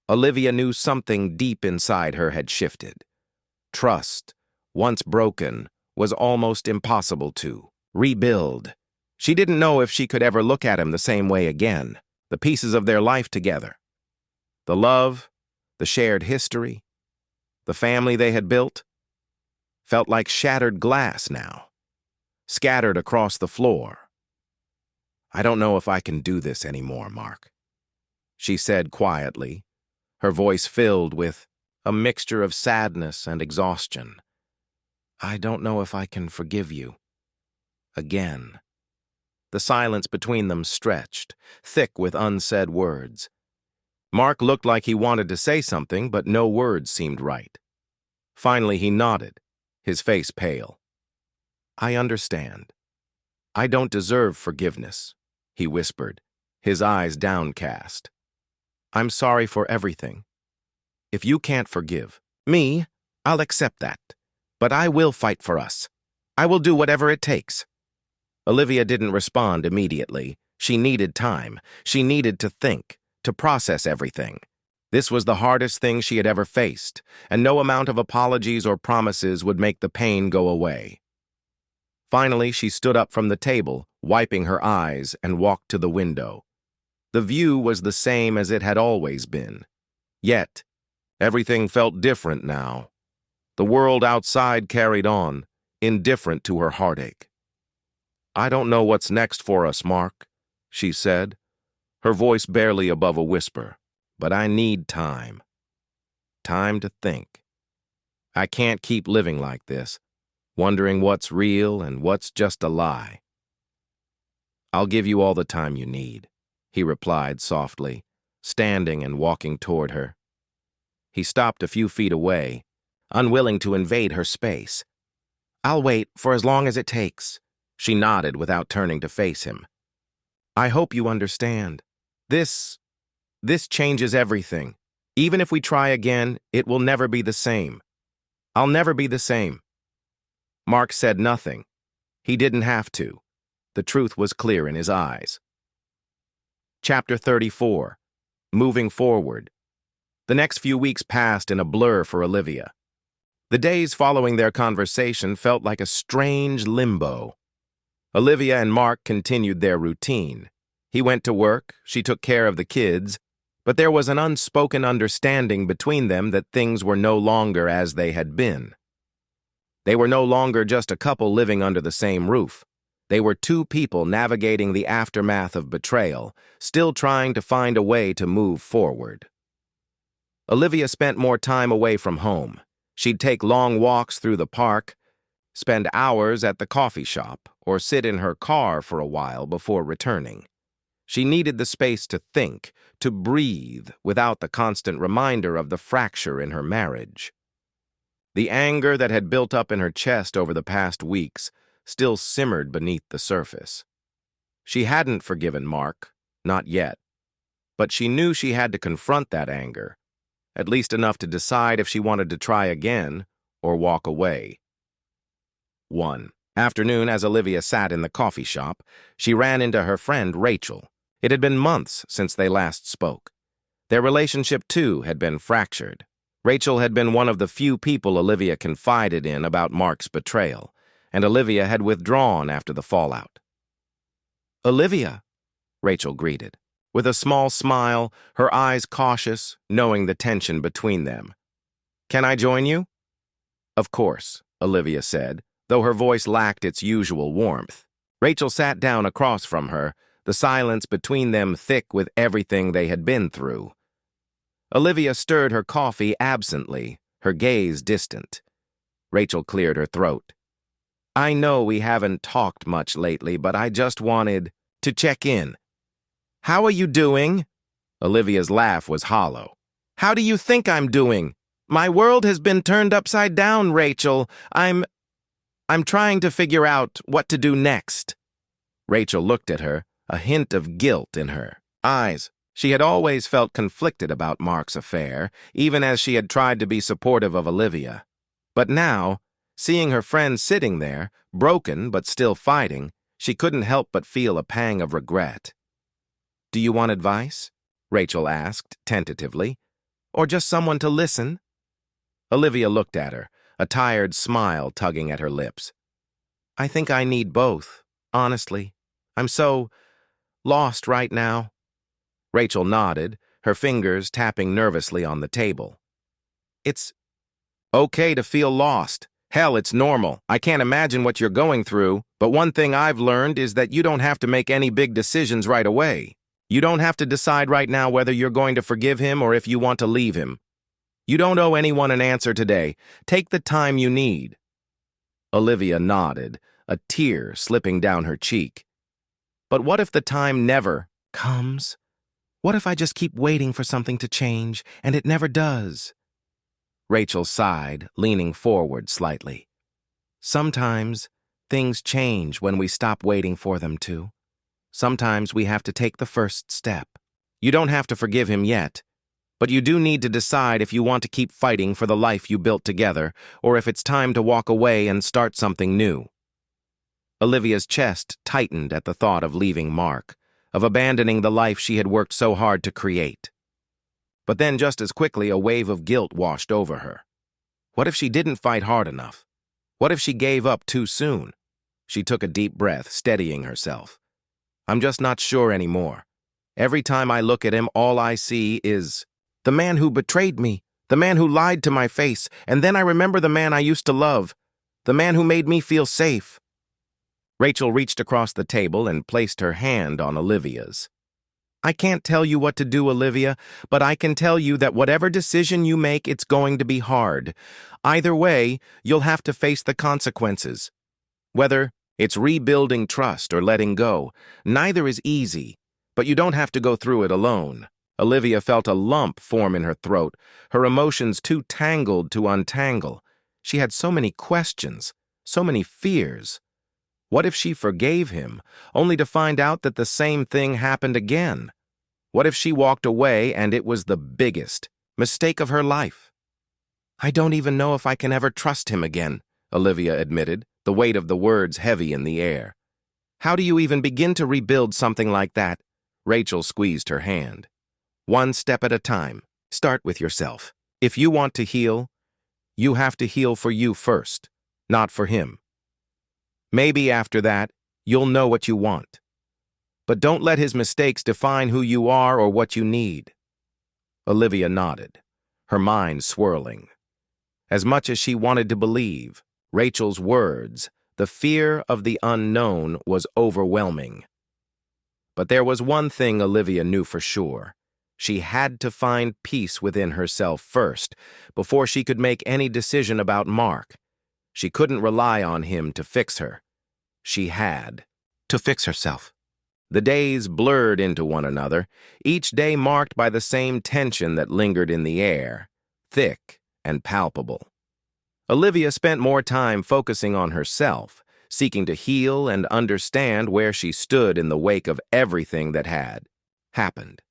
Olivia knew something deep inside her had shifted. Trust, once broken, was almost impossible to rebuild. She didn't know if she could ever look at him the same way again, the pieces of their life together. The love, the shared history, the family they had built, felt like shattered glass now, scattered across the floor. I don't know if I can do this anymore, Mark, she said quietly, her voice filled with a mixture of sadness and exhaustion. I don't know if I can forgive you. Again. The silence between them stretched, thick with unsaid words. Mark looked like he wanted to say something, but no words seemed right. Finally, he nodded, his face pale. I understand. I don't deserve forgiveness, he whispered, his eyes downcast. I'm sorry for everything. If you can't forgive me, I'll accept that. But I will fight for us. I will do whatever it takes. Olivia didn't respond immediately. She needed time. She needed to think, to process everything. This was the hardest thing she had ever faced, and no amount of apologies or promises would make the pain go away. Finally, she stood up from the table, wiping her eyes, and walked to the window. The view was the same as it had always been. Yet, everything felt different now. The world outside carried on, indifferent to her heartache. I don't know what's next for us, Mark, she said, her voice barely above a whisper, but I need time. Time to think. I can't keep living like this, wondering what's real and what's just a lie. I'll give you all the time you need, he replied softly, standing and walking toward her. He stopped a few feet away, unwilling to invade her space. I'll wait for as long as it takes, she nodded without turning to face him. I hope you understand. This changes everything. Even if we try again, it will never be the same. I'll never be the same. Mark said nothing. He didn't have to. The truth was clear in his eyes. Chapter 34. Moving Forward. The next few weeks passed in a blur for Olivia. The days following their conversation felt like a strange limbo. Olivia and Mark continued their routine. He went to work, she took care of the kids, but there was an unspoken understanding between them that things were no longer as they had been. They were no longer just a couple living under the same roof. They were two people navigating the aftermath of betrayal, still trying to find a way to move forward. Olivia spent more time away from home. She'd take long walks through the park, spend hours at the coffee shop, or sit in her car for a while before returning. She needed the space to think, to breathe, without the constant reminder of the fracture in her marriage. The anger that had built up in her chest over the past weeks still simmered beneath the surface. She hadn't forgiven Mark, not yet, but she knew she had to confront that anger, at least enough to decide if she wanted to try again or walk away. One afternoon, as Olivia sat in the coffee shop, she ran into her friend Rachel. It had been months since they last spoke. Their relationship, too, had been fractured. Rachel had been one of the few people Olivia confided in about Mark's betrayal, and Olivia had withdrawn after the fallout. Olivia, Rachel greeted, with a small smile, her eyes cautious, knowing the tension between them. Can I join you? Of course, Olivia said, though her voice lacked its usual warmth. Rachel sat down across from her, the silence between them thick with everything they had been through. Olivia stirred her coffee absently, her gaze distant. Rachel cleared her throat. I know we haven't talked much lately, but I just wanted to check in. How are you doing? Olivia's laugh was hollow. How do you think I'm doing? My world has been turned upside down, Rachel. I'm trying to figure out what to do next. Rachel looked at her, a hint of guilt in her eyes. She had always felt conflicted about Mark's affair, even as she had tried to be supportive of Olivia. But now, seeing her friend sitting there, broken but still fighting, she couldn't help but feel a pang of regret. Do you want advice? Rachel asked, tentatively. Or just someone to listen? Olivia looked at her, a tired smile tugging at her lips. I think I need both, honestly. I'm so lost right now. Rachel nodded, her fingers tapping nervously on the table. It's okay to feel lost. Hell, it's normal. I can't imagine what you're going through, but one thing I've learned is that you don't have to make any big decisions right away. You don't have to decide right now whether you're going to forgive him or if you want to leave him. You don't owe anyone an answer today. Take the time you need. Olivia nodded, a tear slipping down her cheek. But what if the time never comes? What if I just keep waiting for something to change, and it never does? Rachel sighed, leaning forward slightly. Sometimes things change when we stop waiting for them to. Sometimes we have to take the first step. You don't have to forgive him yet, but you do need to decide if you want to keep fighting for the life you built together, or if it's time to walk away and start something new. Olivia's chest tightened at the thought of leaving Mark, of abandoning the life she had worked so hard to create. But then just as quickly a wave of guilt washed over her. What if she didn't fight hard enough? What if she gave up too soon? She took a deep breath, steadying herself. I'm just not sure anymore. Every time I look at him, all I see is the man who betrayed me, the man who lied to my face, and then I remember the man I used to love, the man who made me feel safe. Rachel reached across the table and placed her hand on Olivia's. I can't tell you what to do, Olivia, but I can tell you that whatever decision you make, it's going to be hard. Either way, you'll have to face the consequences. Whether it's rebuilding trust or letting go, neither is easy, but you don't have to go through it alone. Olivia felt a lump form in her throat, her emotions too tangled to untangle. She had so many questions, so many fears. What if she forgave him, only to find out that the same thing happened again? What if she walked away and it was the biggest mistake of her life? I don't even know if I can ever trust him again, Olivia admitted, the weight of the words heavy in the air. How do you even begin to rebuild something like that? Rachel squeezed her hand. One step at a time. Start with yourself. If you want to heal, you have to heal for you first, not for him. Maybe after that, you'll know what you want. But don't let his mistakes define who you are or what you need. Olivia nodded, her mind swirling. As much as she wanted to believe, Rachel's words, the fear of the unknown, was overwhelming. But there was one thing Olivia knew for sure. She had to find peace within herself first, before she could make any decision about Mark. She couldn't rely on him to fix her. She had to fix herself. The days blurred into one another, each day marked by the same tension that lingered in the air, thick and palpable. Olivia spent more time focusing on herself, seeking to heal and understand where she stood in the wake of everything that had happened.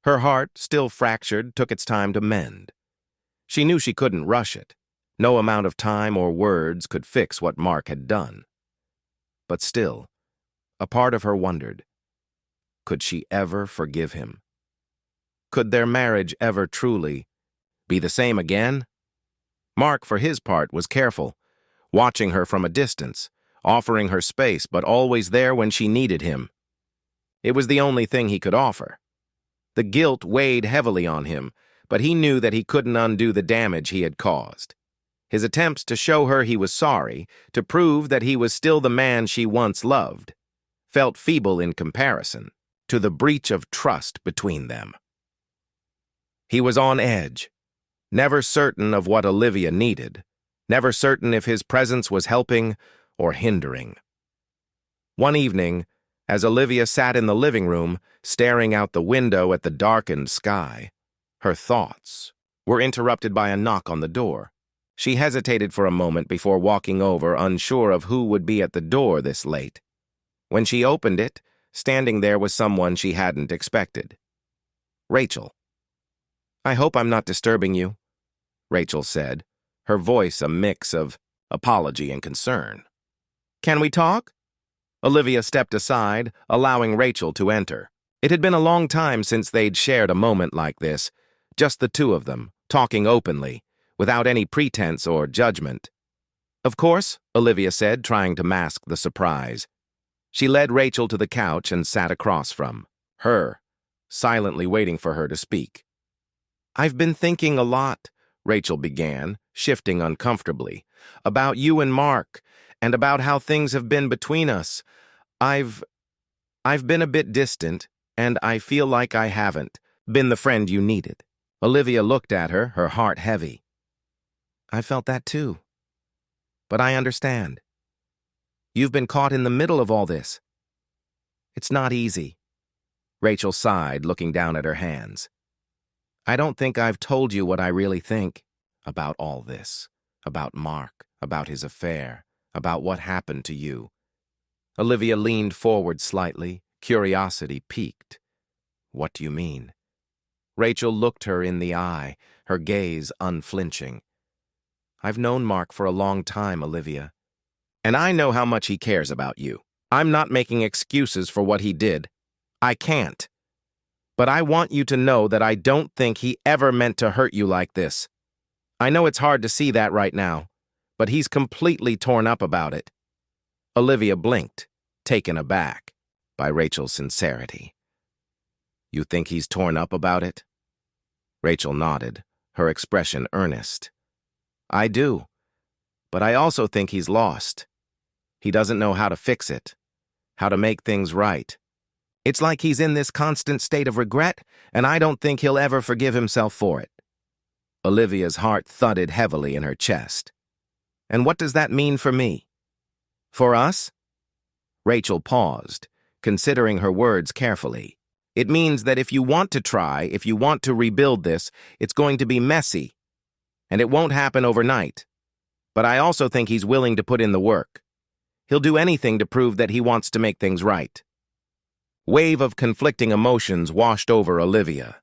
Her heart, still fractured, took its time to mend. She knew she couldn't rush it. No amount of time or words could fix what Mark had done. But still, a part of her wondered, could she ever forgive him? Could their marriage ever truly be the same again? Mark, for his part, was careful, watching her from a distance, offering her space, but always there when she needed him. It was the only thing he could offer. The guilt weighed heavily on him, but he knew that he couldn't undo the damage he had caused. His attempts to show her he was sorry, to prove that he was still the man she once loved, felt feeble in comparison to the breach of trust between them. He was on edge, never certain of what Olivia needed, never certain if his presence was helping or hindering. One evening, as Olivia sat in the living room, staring out the window at the darkened sky, her thoughts were interrupted by a knock on the door. She hesitated for a moment before walking over, unsure of who would be at the door this late. When she opened it, standing there was someone she hadn't expected. Rachel. I hope I'm not disturbing you, Rachel said, her voice a mix of apology and concern. Can we talk? Olivia stepped aside, allowing Rachel to enter. It had been a long time since they'd shared a moment like this, just the two of them, talking openly, without any pretense or judgment. Of course, Olivia said, trying to mask the surprise. She led Rachel to the couch and sat across from her, silently waiting for her to speak. I've been thinking a lot, Rachel began, shifting uncomfortably. "About you and Mark, and about how things have been between us. I've been a bit distant, and I feel like I haven't been the friend you needed." Olivia looked at her, her heart heavy. "I felt that too. But I understand. You've been caught in the middle of all this. It's not easy." Rachel sighed, looking down at her hands. "I don't think I've told you what I really think about all this, about Mark, about his affair, about what happened to you." Olivia leaned forward slightly, curiosity piqued. "What do you mean?" Rachel looked her in the eye, her gaze unflinching. "I've known Mark for a long time, Olivia, and I know how much he cares about you. I'm not making excuses for what he did. I can't. But I want you to know that I don't think he ever meant to hurt you like this. I know it's hard to see that right now, but he's completely torn up about it." Olivia blinked, taken aback by Rachel's sincerity. "You think he's torn up about it?" Rachel nodded, her expression earnest. "I do, but I also think he's lost. He doesn't know how to fix it, how to make things right. It's like he's in this constant state of regret, and I don't think he'll ever forgive himself for it." Olivia's heart thudded heavily in her chest. "And what does that mean for me? For us?" Rachel paused, considering her words carefully. "It means that if you want to try, if you want to rebuild this, it's going to be messy, and it won't happen overnight. But I also think he's willing to put in the work. He'll do anything to prove that he wants to make things right." Wave of conflicting emotions washed over Olivia.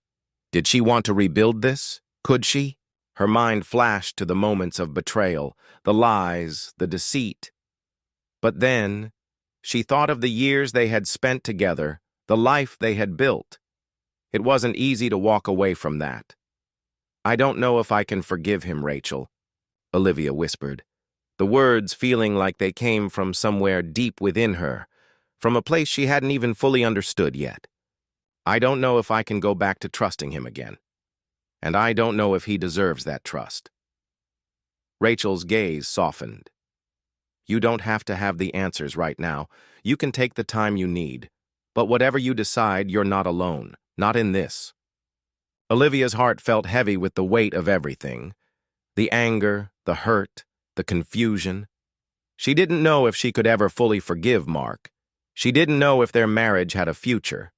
Did she want to rebuild this? Could she? Her mind flashed to the moments of betrayal, the lies, the deceit. But then, she thought of the years they had spent together, the life they had built. It wasn't easy to walk away from that. "I don't know if I can forgive him, Rachel," Olivia whispered, the words feeling like they came from somewhere deep within her, from a place she hadn't even fully understood yet. "I don't know if I can go back to trusting him again. And I don't know if he deserves that trust." Rachel's gaze softened. "You don't have to have the answers right now. You can take the time you need. But whatever you decide, you're not alone. Not in this." Olivia's heart felt heavy with the weight of everything. The anger, the hurt, the confusion. She didn't know if she could ever fully forgive Mark. She didn't know if their marriage had a future.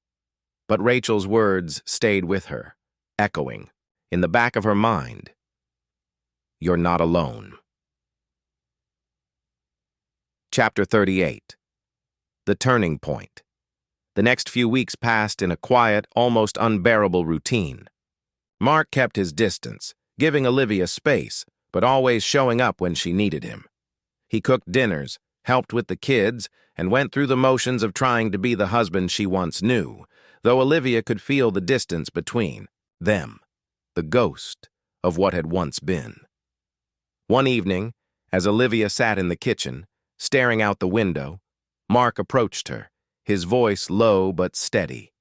But Rachel's words stayed with her, echoing, in the back of her mind. "You're not alone." Chapter 38. The Turning Point. The next few weeks passed in a quiet, almost unbearable routine. Mark kept his distance, giving Olivia space, but always showing up when she needed him. He cooked dinners, helped with the kids, and went through the motions of trying to be the husband she once knew, though Olivia could feel the distance between them, the ghost of what had once been. One evening, as Olivia sat in the kitchen, staring out the window, Mark approached her, his voice low but steady.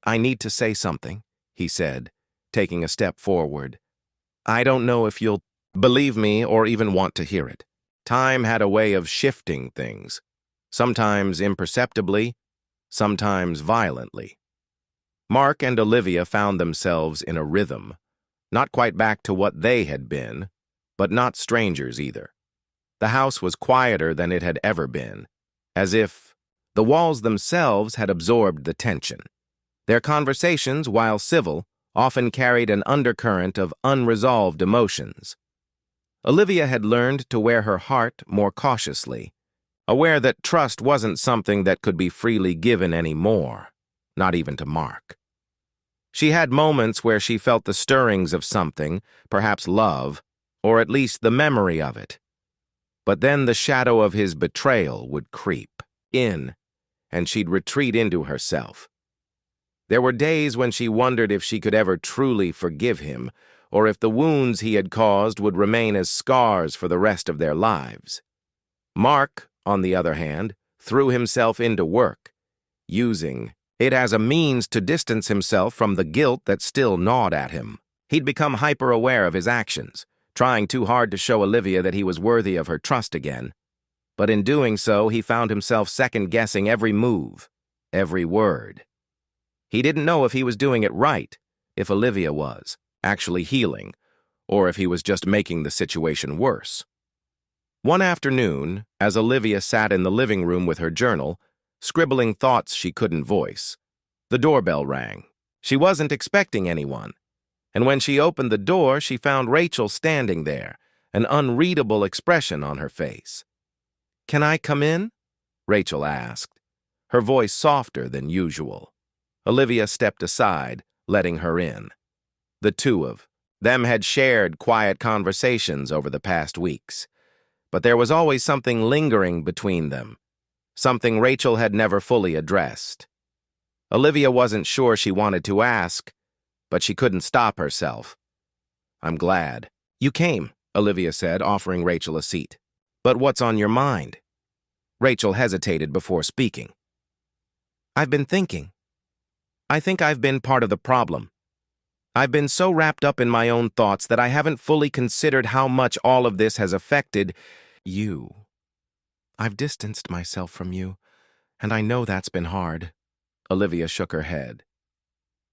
"I need to say something," he said, taking a step forward. "I don't know if you'll believe me or even want to hear it. Time had a way of shifting things, sometimes imperceptibly, sometimes violently." Mark and Olivia found themselves in a rhythm, not quite back to what they had been, but not strangers either. The house was quieter than it had ever been, as if the walls themselves had absorbed the tension. Their conversations, while civil, often carried an undercurrent of unresolved emotions. Olivia had learned to wear her heart more cautiously, aware that trust wasn't something that could be freely given anymore, not even to Mark. She had moments where she felt the stirrings of something, perhaps love, or at least the memory of it. But then the shadow of his betrayal would creep in, and she'd retreat into herself. There were days when she wondered if she could ever truly forgive him, or if the wounds he had caused would remain as scars for the rest of their lives. Mark, on the other hand, threw himself into work, using it as a means to distance himself from the guilt that still gnawed at him. He'd become hyper-aware of his actions, trying too hard to show Olivia that he was worthy of her trust again. But in doing so, he found himself second-guessing every move, every word. He didn't know if he was doing it right, if Olivia was, actually healing, or if he was just making the situation worse. One afternoon, as Olivia sat in the living room with her journal, scribbling thoughts she couldn't voice, the doorbell rang. She wasn't expecting anyone, and when she opened the door, she found Rachel standing there, an unreadable expression on her face. "Can I come in?" Rachel asked, her voice softer than usual. Olivia stepped aside, letting her in. The two of them had shared quiet conversations over the past weeks, but there was always something lingering between them, something Rachel had never fully addressed. Olivia wasn't sure she wanted to ask, but she couldn't stop herself. "I'm glad you came," Olivia said, offering Rachel a seat. "But what's on your mind?" Rachel hesitated before speaking. "I've been thinking. I think I've been part of the problem. I've been so wrapped up in my own thoughts that I haven't fully considered how much all of this has affected you. I've distanced myself from you, and I know that's been hard." Olivia shook her head.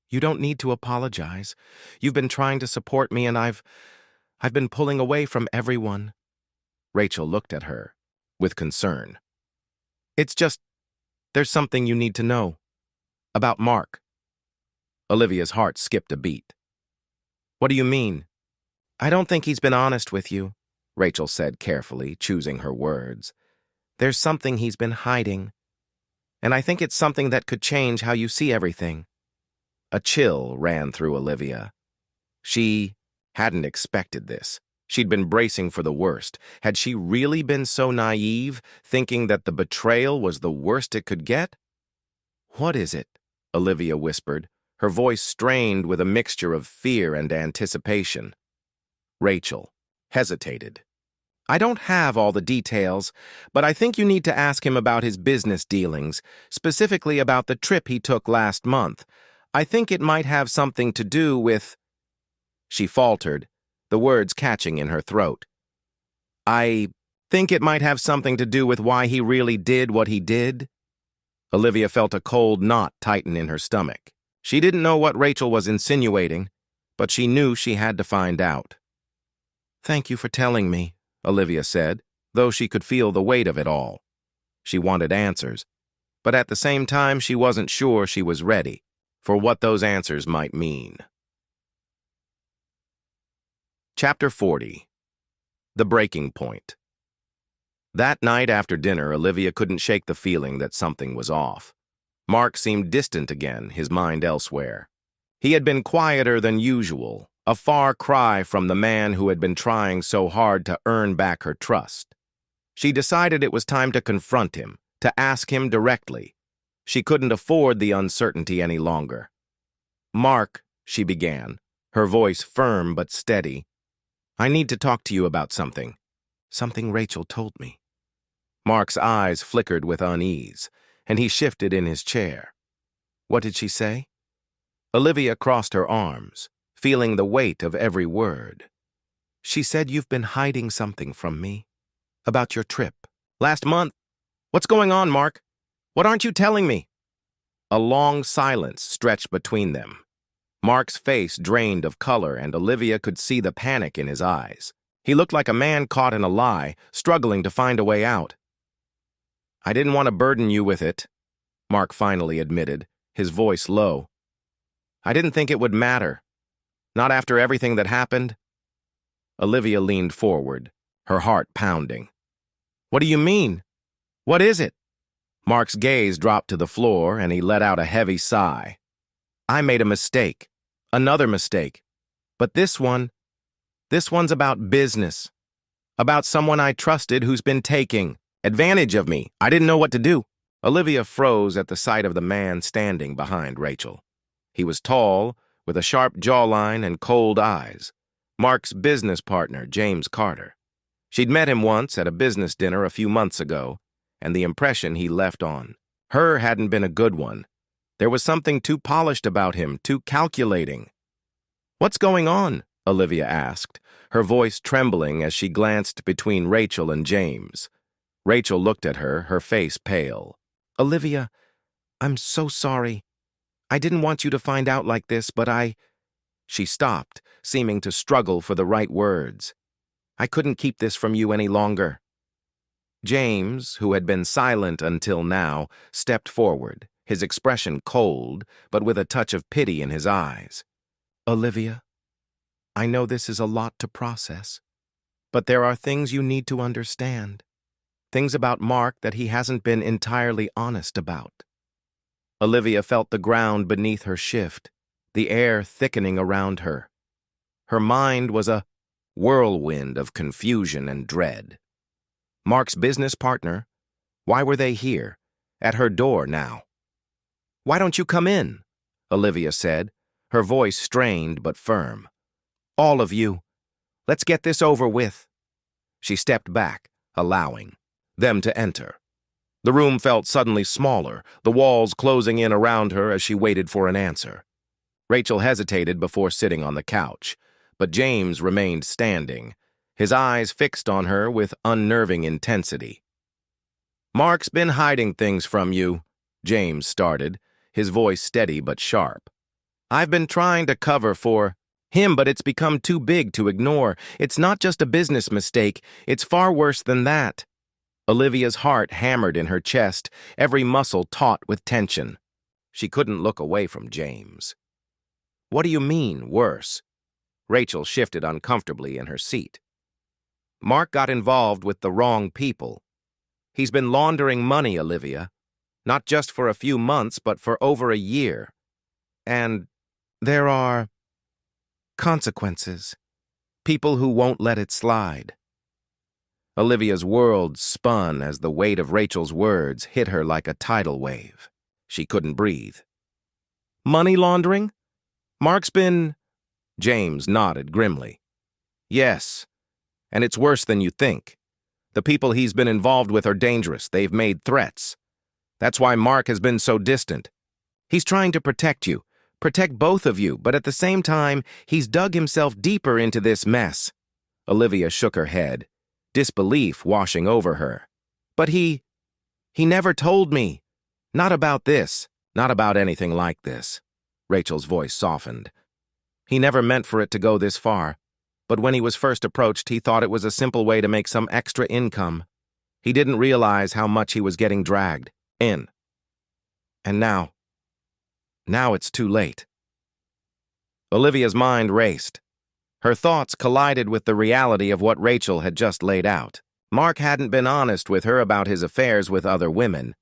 "You don't need to apologize. You've been trying to support me, and I've been pulling away from everyone." Rachel looked at her with concern. "It's just, there's something you need to know. About Mark." Olivia's heart skipped a beat. "What do you mean?" "I don't think he's been honest with you," Rachel said carefully, choosing her words. "There's something he's been hiding, and I think it's something that could change how you see everything." A chill ran through Olivia. She hadn't expected this. She'd been bracing for the worst. Had she really been so naive, thinking that the betrayal was the worst it could get? "What is it?" Olivia whispered, her voice strained with a mixture of fear and anticipation. Rachel hesitated. "I don't have all the details, but I think you need to ask him about his business dealings, specifically about the trip he took last month. I think it might have something to do with—" She faltered, the words catching in her throat. "I think it might have something to do with why he really did what he did." Olivia felt a cold knot tighten in her stomach. She didn't know what Rachel was insinuating, but she knew she had to find out. "Thank you for telling me," Olivia said, though she could feel the weight of it all. She wanted answers, but at the same time she wasn't sure she was ready for what those answers might mean. Chapter 40. The Breaking Point. That night after dinner, Olivia couldn't shake the feeling that something was off. Mark seemed distant again, his mind elsewhere. He had been quieter than usual, a far cry from the man who had been trying so hard to earn back her trust. She decided it was time to confront him, to ask him directly. She couldn't afford the uncertainty any longer. "Mark," she began, her voice firm but steady, "I need to talk to you about something. Something Rachel told me." Mark's eyes flickered with unease, and he shifted in his chair. "What did she say?" Olivia crossed her arms, feeling the weight of every word. "She said you've been hiding something from me. About your trip. Last month. What's going on, Mark? What aren't you telling me?" A long silence stretched between them. Mark's face drained of color, and Olivia could see the panic in his eyes. He looked like a man caught in a lie, struggling to find a way out. "I didn't want to burden you with it," Mark finally admitted, his voice low. "I didn't think it would matter. Not after everything that happened." Olivia leaned forward, her heart pounding. "What do you mean? What is it?" Mark's gaze dropped to the floor, and he let out a heavy sigh. "I made a mistake. Another mistake. But this one's about business. About someone I trusted who's been taking advantage of me. I didn't know what to do." Olivia froze at the sight of the man standing behind Rachel. He was tall, with a sharp jawline and cold eyes. Mark's business partner, James Carter. She'd met him once at a business dinner a few months ago, and the impression he left on her hadn't been a good one. There was something too polished about him, too calculating. "What's going on?" Olivia asked, her voice trembling as she glanced between Rachel and James. Rachel looked at her, her face pale. "Olivia, I'm so sorry. I didn't want you to find out like this, but She stopped, seeming to struggle for the right words. "I couldn't keep this from you any longer." James, who had been silent until now, stepped forward, his expression cold, but with a touch of pity in his eyes. "Olivia, I know this is a lot to process, but there are things you need to understand. Things about Mark that he hasn't been entirely honest about." Olivia felt the ground beneath her shift, the air thickening around her. Her mind was a whirlwind of confusion and dread. Mark's business partner? Why were they here, at her door now? "Why don't you come in?" Olivia said, her voice strained but firm. "All of you. Let's get this over with." She stepped back, allowing them to enter. The room felt suddenly smaller, the walls closing in around her as she waited for an answer. Rachel hesitated before sitting on the couch, but James remained standing, his eyes fixed on her with unnerving intensity. "Mark's been hiding things from you," James started, his voice steady but sharp. "I've been trying to cover for him, but it's become too big to ignore. It's not just a business mistake, it's far worse than that." Olivia's heart hammered in her chest, every muscle taut with tension. She couldn't look away from James. "What do you mean, worse?" Rachel shifted uncomfortably in her seat. "Mark got involved with the wrong people. He's been laundering money, Olivia, not just for a few months, but for over a year. And there are consequences. People who won't let it slide." Olivia's world spun as the weight of Rachel's words hit her like a tidal wave. She couldn't breathe. "Money laundering? Mark's been—" James nodded grimly. "Yes, and it's worse than you think. The people he's been involved with are dangerous. They've made threats. That's why Mark has been so distant. He's trying to protect you, protect both of you, but at the same time, he's dug himself deeper into this mess." Olivia shook her head, disbelief washing over her. "But he never told me. Not about this, not about anything like this." Rachel's voice softened. "He never meant for it to go this far, but when he was first approached, he thought it was a simple way to make some extra income. He didn't realize how much he was getting dragged in. And now it's too late." Olivia's mind raced. Her thoughts collided with the reality of what Rachel had just laid out. Mark hadn't been honest with her about his affairs with other women.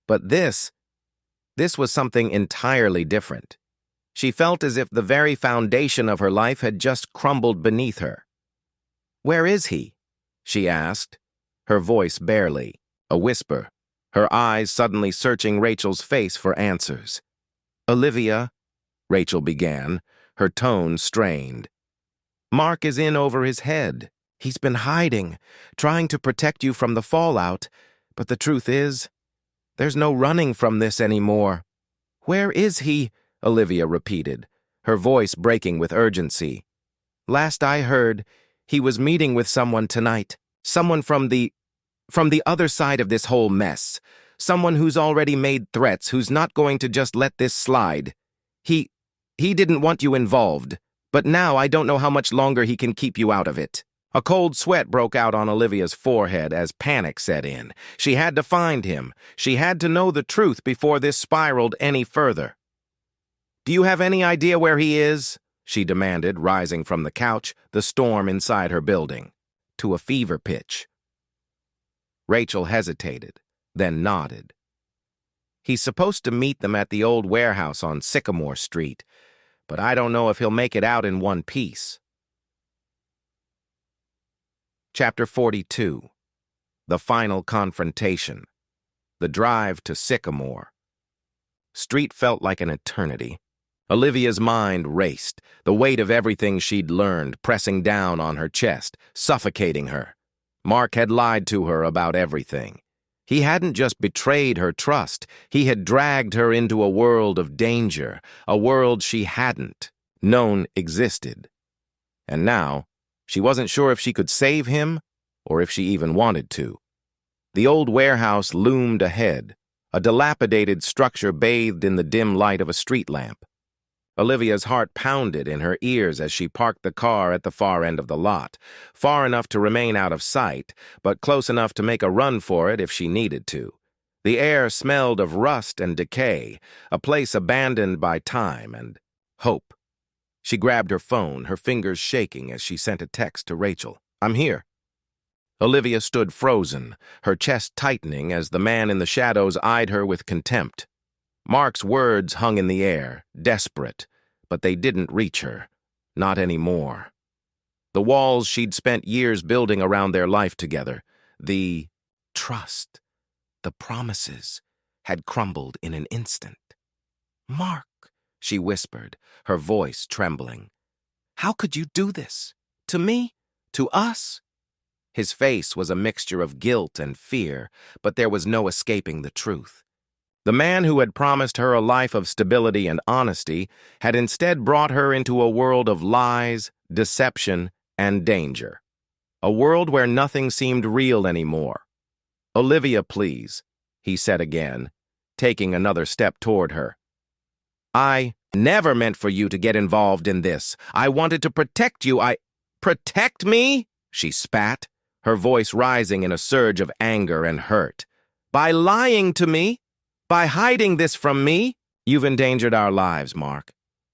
But this was something entirely different. She felt as if the very foundation of her life had just crumbled beneath her. "Where is he?" she asked, her voice barely a whisper, her eyes suddenly searching Rachel's face for answers. "Olivia," Rachel began, her tone strained. "Mark is in over his head. He's been hiding, trying to protect you from the fallout, but the truth is, there's no running from this anymore." "Where is he?" Olivia repeated, her voice breaking with urgency. "Last I heard, he was meeting with someone tonight. Someone from the other side of this whole mess. Someone who's already made threats, who's not going to just let this slide. He didn't want you involved, but now I don't know how much longer he can keep you out of it." A cold sweat broke out on Olivia's forehead as panic set in. She had to find him. She had to know the truth before this spiraled any further. "Do you have any idea where he is?" she demanded, rising from the couch, the storm inside her building to a fever pitch. Rachel hesitated, then nodded. "He's supposed to meet them at the old warehouse on Sycamore Street, but I don't know if he'll make it out in one piece." Chapter 42. The Final Confrontation. The Drive to Sycamore. Street felt like an eternity. Olivia's mind raced, the weight of everything she'd learned pressing down on her chest, suffocating her. Mark had lied to her about everything. He hadn't just betrayed her trust, he had dragged her into a world of danger, a world she hadn't known existed. And now, She wasn't sure if she could save him or if she even wanted to. The old warehouse loomed ahead, a dilapidated structure bathed in the dim light of a street lamp. Olivia's heart pounded in her ears as she parked the car at the far end of the lot, far enough to remain out of sight, but close enough to make a run for it if she needed to. The air smelled of rust and decay, a place abandoned by time and hope. She grabbed her phone, her fingers shaking as she sent a text to Rachel. "I'm here." Olivia stood frozen, her chest tightening as the man in the shadows eyed her with contempt. Mark's words hung in the air, desperate, but they didn't reach her. Not anymore. The walls she'd spent years building around their life together, the trust, the promises, had crumbled in an instant. "Mark," she whispered, her voice trembling. "How could you do this? To me? To us?" His face was a mixture of guilt and fear, but there was no escaping the truth. The man who had promised her a life of stability and honesty had instead brought her into a world of lies, deception, and danger. A world where nothing seemed real anymore. "Olivia, please," he said again, taking another step toward her. "I never meant for you to get involved in this. I wanted to protect you. Protect me?" she spat, her voice rising in a surge of anger and hurt. "By lying to me? By hiding this from me? You've endangered our lives, Mark.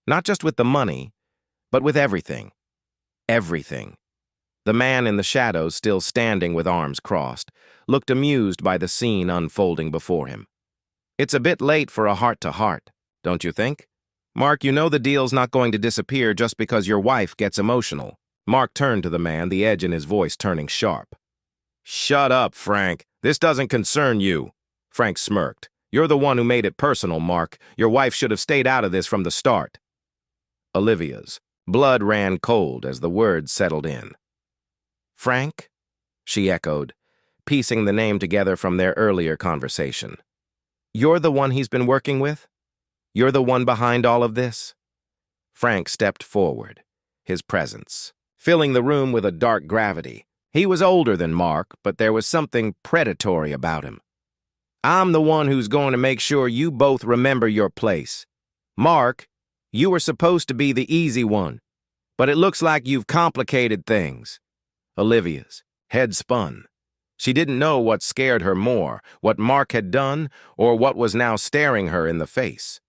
Not just with the money, but with everything. Everything." The man in the shadows, still standing with arms crossed, looked amused by the scene unfolding before him. "It's a bit late for a heart-to-heart, don't you think? Mark, you know the deal's not going to disappear just because your wife gets emotional." Mark turned to the man, the edge in his voice turning sharp. "Shut up, Frank. This doesn't concern you." Frank smirked. "You're the one who made it personal, Mark. Your wife should have stayed out of this from the start." Olivia's blood ran cold as the words settled in. "Frank?" she echoed, piecing the name together from their earlier conversation. "You're the one he's been working with? You're the one behind all of this?" Frank stepped forward, his presence filling the room with a dark gravity. He was older than Mark, but there was something predatory about him. "I'm the one who's going to make sure you both remember your place. Mark, you were supposed to be the easy one, but it looks like you've complicated things." Olivia's head spun. She didn't know what scared her more, what Mark had done, or what was now staring her in the face.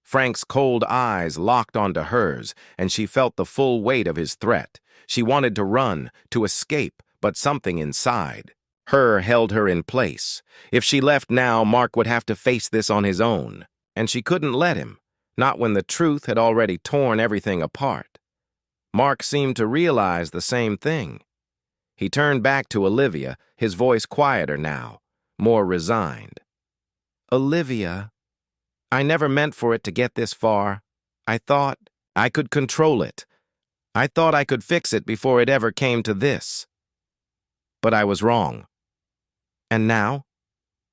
Frank's cold eyes locked onto hers, and she felt the full weight of his threat. She wanted to run, to escape, but something inside her held her in place. If she left now, Mark would have to face this on his own, and she couldn't let him, not when the truth had already torn everything apart. Mark seemed to realize the same thing. He turned back to Olivia, his voice quieter now, more resigned. "Olivia, I never meant for it to get this far. I thought I could control it. I thought I could fix it before it ever came to this. But I was wrong." "And now?"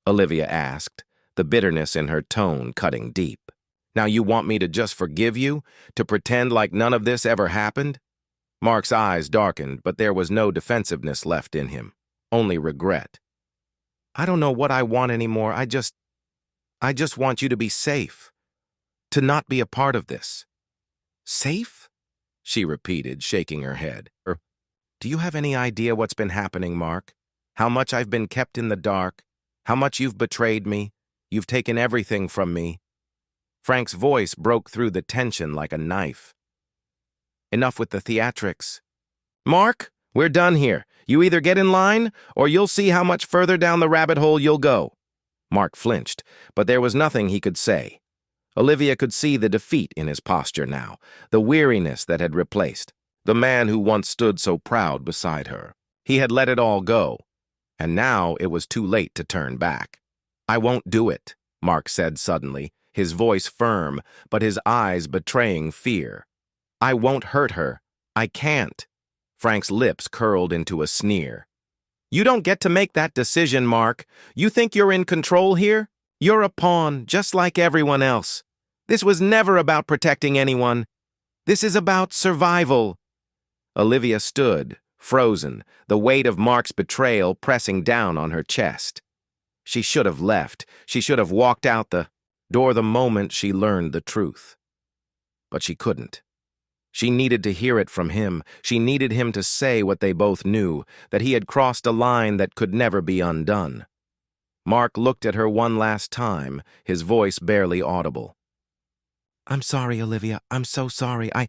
Olivia asked, the bitterness in her tone cutting deep. "Now you want me to just forgive you? To pretend like none of this ever happened?" Mark's eyes darkened, but there was no defensiveness left in him, only regret. "I don't know what I want anymore. I just want you to be safe. To not be a part of this." "Safe?" she repeated, shaking her head. "Do you have any idea what's been happening, Mark? How much I've been kept in the dark? How much you've betrayed me? You've taken everything from me." Frank's voice broke through the tension like a knife. "Enough with the theatrics. Mark, we're done here. You either get in line, or you'll see how much further down the rabbit hole you'll go." Mark flinched, but there was nothing he could say. Olivia could see the defeat in his posture now, the weariness that had replaced the man who once stood so proud beside her. He had let it all go, and now it was too late to turn back. "I won't do it," Mark said suddenly, his voice firm, but his eyes betraying fear. "I won't hurt her. I can't." Frank's lips curled into a sneer. "You don't get to make that decision, Mark. You think you're in control here? You're a pawn, just like everyone else. This was never about protecting anyone. This is about survival. Olivia stood, frozen, the weight of Mark's betrayal pressing down on her chest. She should have left. She should have walked out the door the moment she learned the truth. But she couldn't. She needed to hear it from him. She needed him to say what they both knew, that he had crossed a line that could never be undone. Mark looked at her one last time, his voice barely audible. "I'm sorry, Olivia. I'm so sorry. I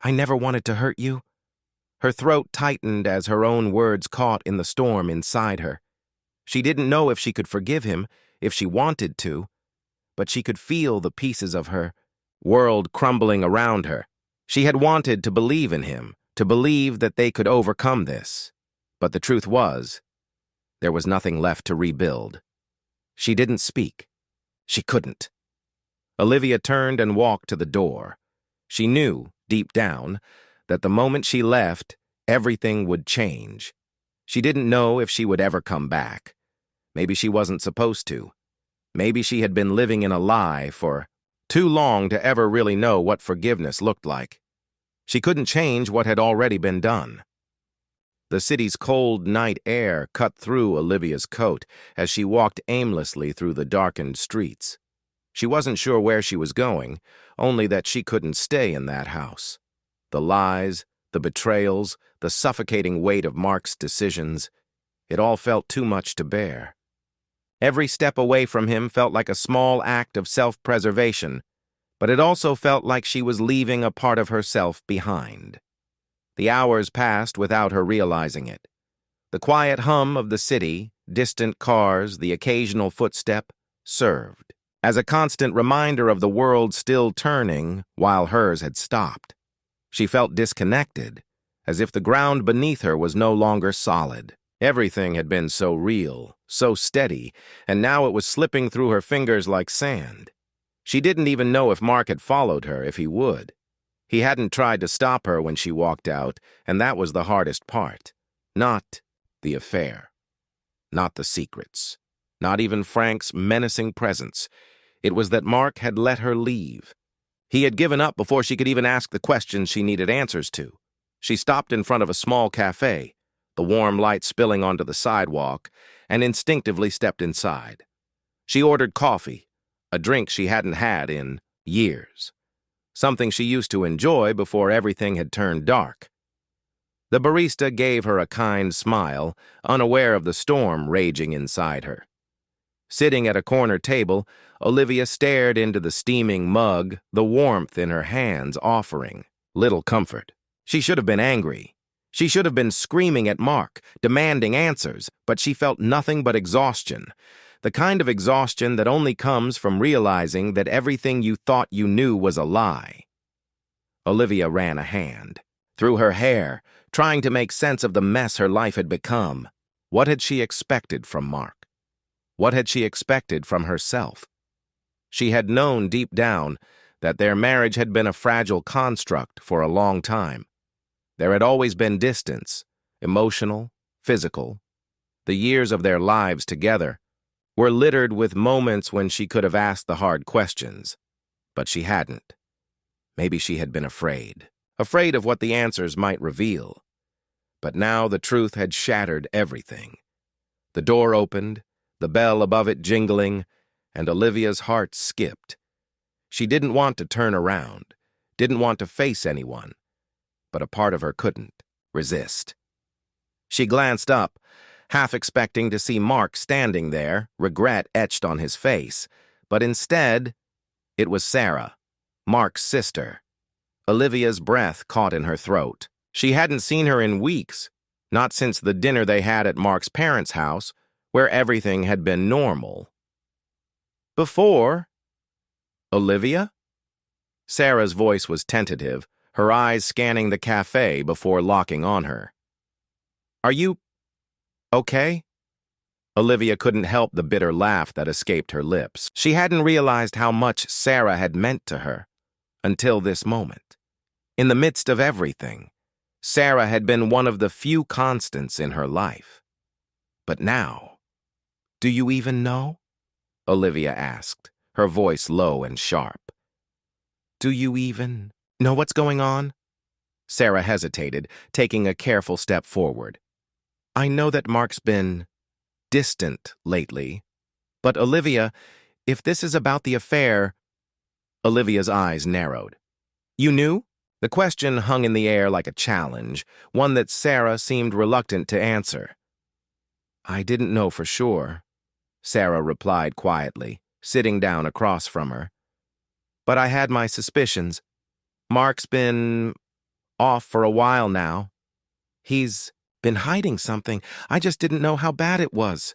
never wanted to hurt you." Her throat tightened as her own words caught in the storm inside her. She didn't know if she could forgive him, if she wanted to, but she could feel the pieces of her world crumbling around her. She had wanted to believe in him, to believe that they could overcome this. But the truth was, there was nothing left to rebuild. She didn't speak. She couldn't. Olivia turned and walked to the door. She knew, deep down, that the moment she left, everything would change. She didn't know if she would ever come back. Maybe she wasn't supposed to. Maybe she had been living in a lie for too long to ever really know what forgiveness looked like. She couldn't change what had already been done. The city's cold night air cut through Olivia's coat as she walked aimlessly through the darkened streets. She wasn't sure where she was going, only that she couldn't stay in that house. The lies, the betrayals, the suffocating weight of Mark's decisions, it all felt too much to bear. Every step away from him felt like a small act of self-preservation, but it also felt like she was leaving a part of herself behind. The hours passed without her realizing it. The quiet hum of the city, distant cars, the occasional footstep, served as a constant reminder of the world still turning while hers had stopped. She felt disconnected, as if the ground beneath her was no longer solid. Everything had been so real, so steady, and now it was slipping through her fingers like sand. She didn't even know if Mark had followed her, if he would. He hadn't tried to stop her when she walked out, and that was the hardest part. Not the affair. Not the secrets. Not even Frank's menacing presence. It was that Mark had let her leave. He had given up before she could even ask the questions she needed answers to. She stopped in front of a small cafe, the warm light spilling onto the sidewalk, and instinctively stepped inside. She ordered coffee, a drink she hadn't had in years. Something she used to enjoy before everything had turned dark. The barista gave her a kind smile, unaware of the storm raging inside her. Sitting at a corner table, Olivia stared into the steaming mug, the warmth in her hands offering little comfort. She should have been angry. She should have been screaming at Mark, demanding answers, but she felt nothing but exhaustion. The kind of exhaustion that only comes from realizing that everything you thought you knew was a lie. Olivia ran a hand through her hair, trying to make sense of the mess her life had become. What had she expected from Mark? What had she expected from herself? She had known deep down that their marriage had been a fragile construct for a long time. There had always been distance, emotional, physical. The years of their lives together were littered with moments when she could have asked the hard questions, but she hadn't. Maybe she had been afraid of what the answers might reveal. But now the truth had shattered everything. The door opened, the bell above it jingling, and Olivia's heart skipped. She didn't want to turn around, didn't want to face anyone, but a part of her couldn't resist. She glanced up, half expecting to see Mark standing there, regret etched on his face, but instead, it was Sarah, Mark's sister. Olivia's breath caught in her throat. She hadn't seen her in weeks, not since the dinner they had at Mark's parents' house, where everything had been normal. Before, Olivia? Sarah's voice was tentative, her eyes scanning the cafe before locking on her. Are you okay? Olivia couldn't help the bitter laugh that escaped her lips. She hadn't realized how much Sarah had meant to her until this moment. In the midst of everything, Sarah had been one of the few constants in her life. But now, do you even know? Olivia asked, her voice low and sharp. Do you even know what's going on? Sarah hesitated, taking a careful step forward. I know that Mark's been distant lately, but Olivia, if this is about the affair— Olivia's eyes narrowed. You knew? The question hung in the air like a challenge, one that Sarah seemed reluctant to answer. I didn't know for sure, Sarah replied quietly, sitting down across from her. But I had my suspicions. Mark's been off for a while now. He's been hiding something. I just didn't know how bad it was.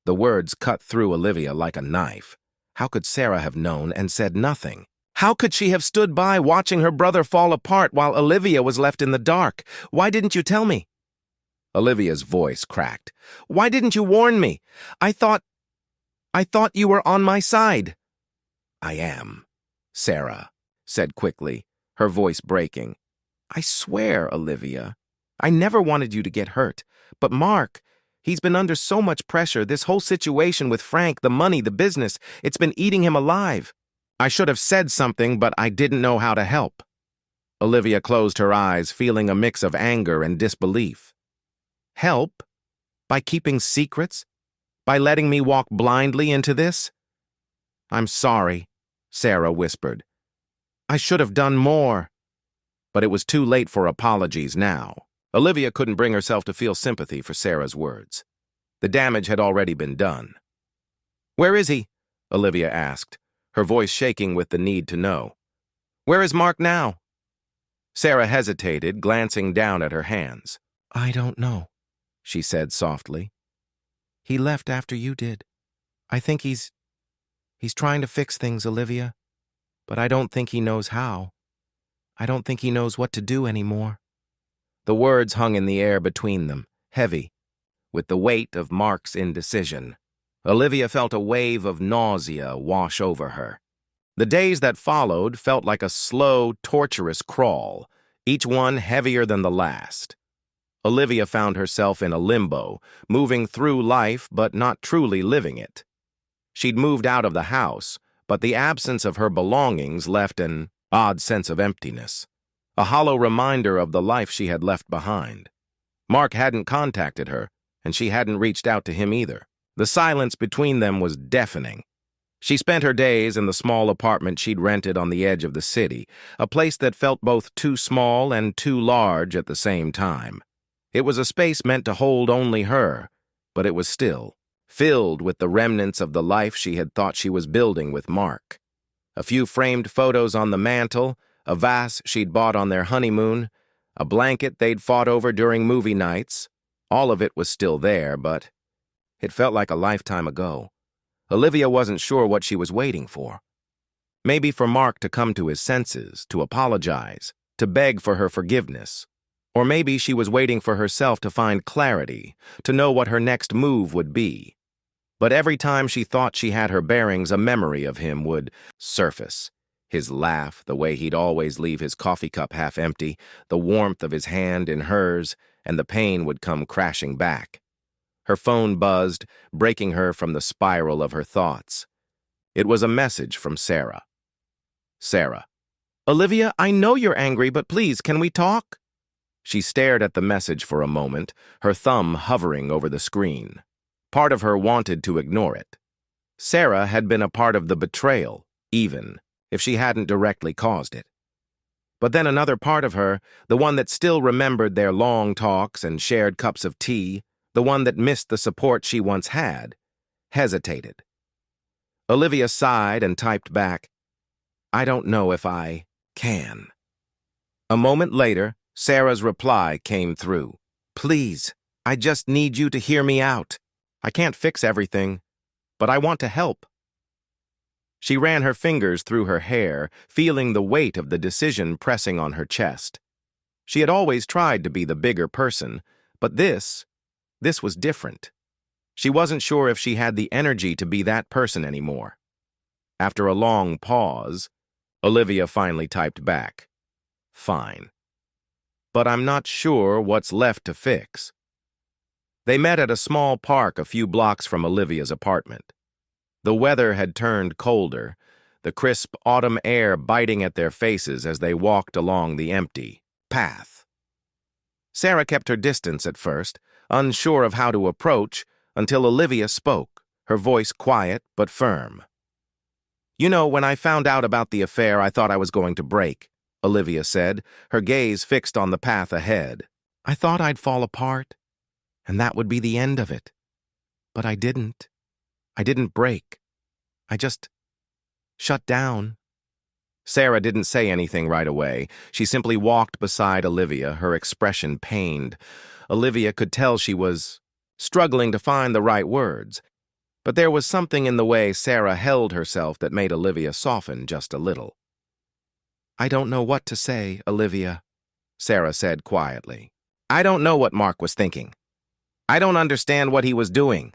The words cut through Olivia like a knife. How could Sarah have known and said nothing? How could she have stood by watching her brother fall apart while Olivia was left in the dark? Why didn't you tell me? Olivia's voice cracked. Why didn't you warn me? I thought you were on my side. I am, Sarah said quickly, her voice breaking. I swear, Olivia, I never wanted you to get hurt. But Mark, he's been under so much pressure. This whole situation with Frank, the money, the business, it's been eating him alive. I should have said something, but I didn't know how to help. Olivia closed her eyes, feeling a mix of anger and disbelief. Help? By keeping secrets? By letting me walk blindly into this? I'm sorry, Sarah whispered. I should have done more. But it was too late for apologies now. Olivia couldn't bring herself to feel sympathy for Sarah's words. The damage had already been done. Where is he? Olivia asked, her voice shaking with the need to know. Where is Mark now? Sarah hesitated, glancing down at her hands. I don't know, she said softly. He left after you did. I think he's trying to fix things, Olivia. But I don't think he knows how. I don't think he knows what to do anymore. The words hung in the air between them, heavy, with the weight of Mark's indecision. Olivia felt a wave of nausea wash over her. The days that followed felt like a slow, torturous crawl, each one heavier than the last. Olivia found herself in a limbo, moving through life but not truly living it. She'd moved out of the house, but the absence of her belongings left an odd sense of emptiness, a hollow reminder of the life she had left behind. Mark hadn't contacted her, and she hadn't reached out to him either. The silence between them was deafening. She spent her days in the small apartment she'd rented on the edge of the city, a place that felt both too small and too large at the same time. It was a space meant to hold only her, but it was still filled with the remnants of the life she had thought she was building with Mark. A few framed photos on the mantel, a vase she'd bought on their honeymoon, a blanket they'd fought over during movie nights. All of it was still there, but it felt like a lifetime ago. Olivia wasn't sure what she was waiting for. Maybe for Mark to come to his senses, to apologize, to beg for her forgiveness. Or maybe she was waiting for herself to find clarity, to know what her next move would be. But every time she thought she had her bearings, a memory of him would surface. His laugh, the way he'd always leave his coffee cup half empty, the warmth of his hand in hers, and the pain would come crashing back. Her phone buzzed, breaking her from the spiral of her thoughts. It was a message from Sarah. Sarah. Olivia, I know you're angry, but please, can we talk? She stared at the message for a moment, her thumb hovering over the screen. Part of her wanted to ignore it. Sarah had been a part of the betrayal, even if she hadn't directly caused it. But then another part of her, the one that still remembered their long talks and shared cups of tea, the one that missed the support she once had, hesitated. Olivia sighed and typed back, I don't know if I can. A moment later, Sarah's reply came through. Please, I just need you to hear me out. I can't fix everything, but I want to help. She ran her fingers through her hair, feeling the weight of the decision pressing on her chest. She had always tried to be the bigger person, but this was different. She wasn't sure if she had the energy to be that person anymore. After a long pause, Olivia finally typed back, Fine. But I'm not sure what's left to fix. They met at a small park a few blocks from Olivia's apartment. The weather had turned colder, the crisp autumn air biting at their faces as they walked along the empty, path. Sarah kept her distance at first, unsure of how to approach, until Olivia spoke, her voice quiet but firm. "You know, when I found out about the affair, I thought I was going to break," Olivia said, her gaze fixed on the path ahead. "I thought I'd fall apart, and that would be the end of it. But I didn't. I didn't break. I just shut down." Sarah didn't say anything right away. She simply walked beside Olivia, her expression pained. Olivia could tell she was struggling to find the right words, but there was something in the way Sarah held herself that made Olivia soften just a little. "I don't know what to say, Olivia," Sarah said quietly. "I don't know what Mark was thinking. I don't understand what he was doing,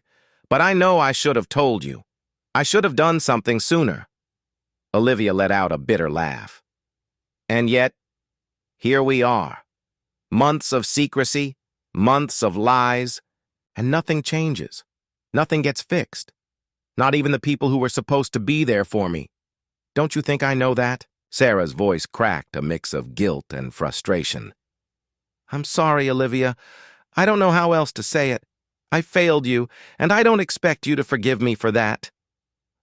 but I know I should have told you. I should have done something sooner." Olivia let out a bitter laugh. "And yet, here we are. Months of secrecy, months of lies, and nothing changes. Nothing gets fixed. Not even the people who were supposed to be there for me. Don't you think I know that?" Sarah's voice cracked, a mix of guilt and frustration. "I'm sorry, Olivia. I don't know how else to say it. I failed you, and I don't expect you to forgive me for that."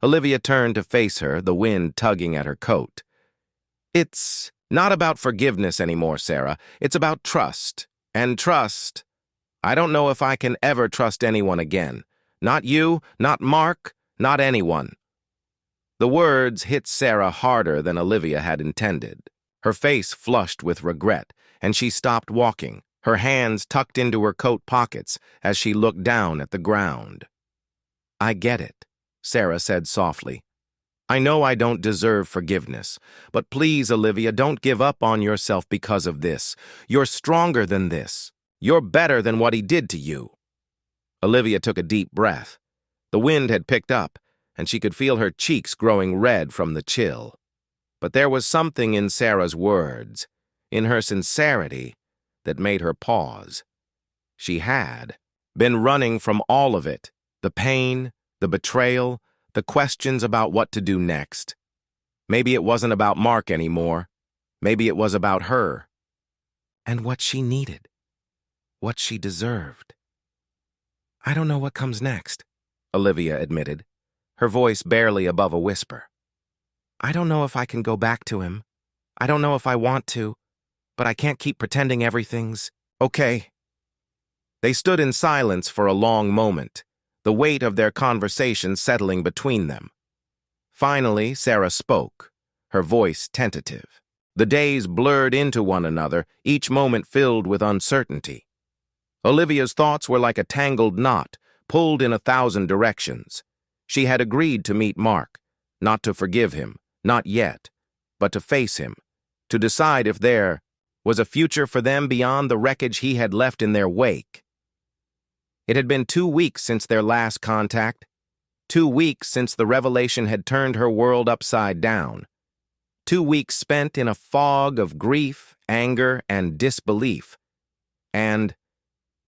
Olivia turned to face her, the wind tugging at her coat. "It's not about forgiveness anymore, Sarah. It's about trust. And trust. I don't know if I can ever trust anyone again. Not you, not Mark, not anyone." The words hit Sarah harder than Olivia had intended. Her face flushed with regret, and she stopped walking, her hands tucked into her coat pockets as she looked down at the ground. "I get it," Sarah said softly. "I know I don't deserve forgiveness, but please, Olivia, don't give up on yourself because of this. You're stronger than this. You're better than what he did to you." Olivia took a deep breath. The wind had picked up, and she could feel her cheeks growing red from the chill. But there was something in Sarah's words, in her sincerity, that made her pause. She had been running from all of it, the pain, the betrayal, the questions about what to do next. Maybe it wasn't about Mark anymore. Maybe it was about her. And what she needed. What she deserved. "I don't know what comes next," Olivia admitted, her voice barely above a whisper. "I don't know if I can go back to him. I don't know if I want to, but I can't keep pretending everything's okay." They stood in silence for a long moment, the weight of their conversation settling between them. Finally, Sarah spoke, her voice tentative. The days blurred into one another, each moment filled with uncertainty. Olivia's thoughts were like a tangled knot, pulled in 1,000 directions. She had agreed to meet Mark, not to forgive him, not yet, but to face him, to decide if there was a future for them beyond the wreckage he had left in their wake. It had been 2 weeks since their last contact, 2 weeks since the revelation had turned her world upside down, 2 weeks spent in a fog of grief, anger, and disbelief. And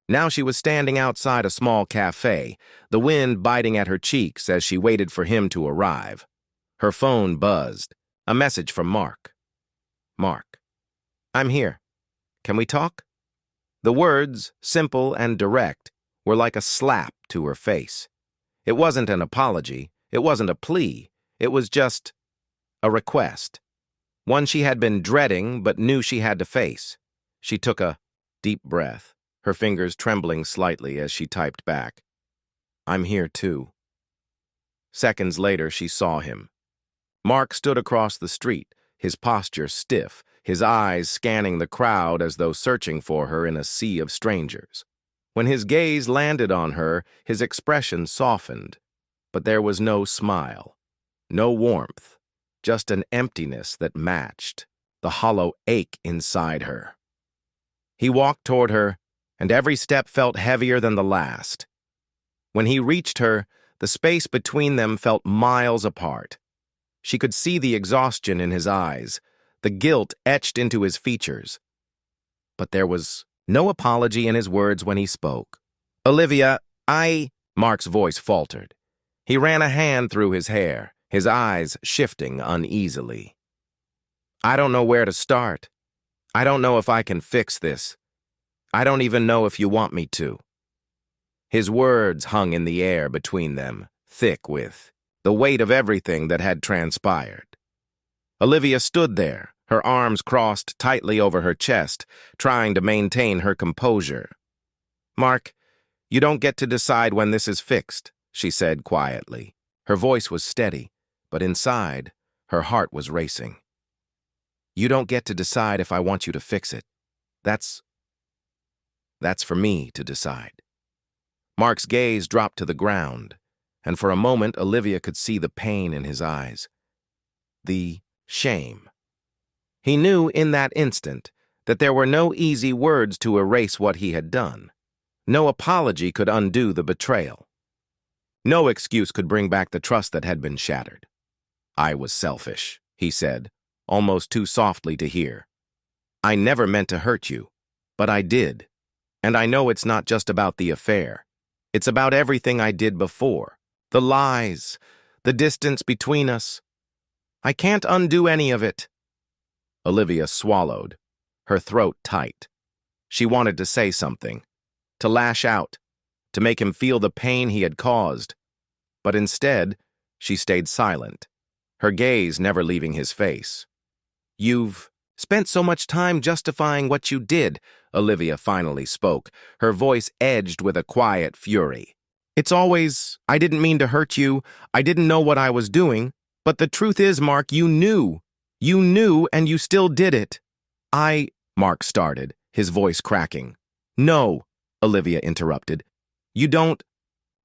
now she was standing outside a small cafe, the wind biting at her cheeks as she waited for him to arrive. Her phone buzzed, a message from Mark. "Mark, I'm here. Can we talk?" The words, simple and direct, were like a slap to her face. It wasn't an apology, it wasn't a plea, it was just a request. One she had been dreading but knew she had to face. She took a deep breath, her fingers trembling slightly as she typed back, "I'm here too." Seconds later, she saw him. Mark stood across the street, his posture stiff, his eyes scanning the crowd as though searching for her in a sea of strangers. When his gaze landed on her, his expression softened, but there was no smile, no warmth, just an emptiness that matched the hollow ache inside her. He walked toward her, and every step felt heavier than the last. When he reached her, the space between them felt miles apart. She could see the exhaustion in his eyes, the guilt etched into his features. But there was no apology in his words when he spoke. "Olivia, Mark's voice faltered. He ran a hand through his hair, his eyes shifting uneasily. "I don't know where to start. I don't know if I can fix this. I don't even know if you want me to. His words hung in the air between them, thick with the weight of everything that had transpired. Olivia stood there, her arms crossed tightly over her chest, trying to maintain her composure. "Mark, you don't get to decide when this is fixed," she said quietly. Her voice was steady, but inside, her heart was racing. "You don't get to decide if I want you to fix it. That's for me to decide." Mark's gaze dropped to the ground, and for a moment Olivia could see the pain in his eyes. The shame. He knew in that instant that there were no easy words to erase what he had done. No apology could undo the betrayal. No excuse could bring back the trust that had been shattered. "I was selfish," he said, almost too softly to hear. "I never meant to hurt you, but I did. And I know it's not just about the affair. It's about everything I did before. The lies, the distance between us. I can't undo any of it." Olivia swallowed, her throat tight. She wanted to say something, to lash out, to make him feel the pain he had caused. But instead, she stayed silent, her gaze never leaving his face. "You've spent so much time justifying what you did," Olivia finally spoke, her voice edged with a quiet fury. "It's always, 'I didn't mean to hurt you, I didn't know what I was doing.' But the truth is, Mark, you knew. You knew, and you still did it." Mark started, his voice cracking. "No," Olivia interrupted. "You don't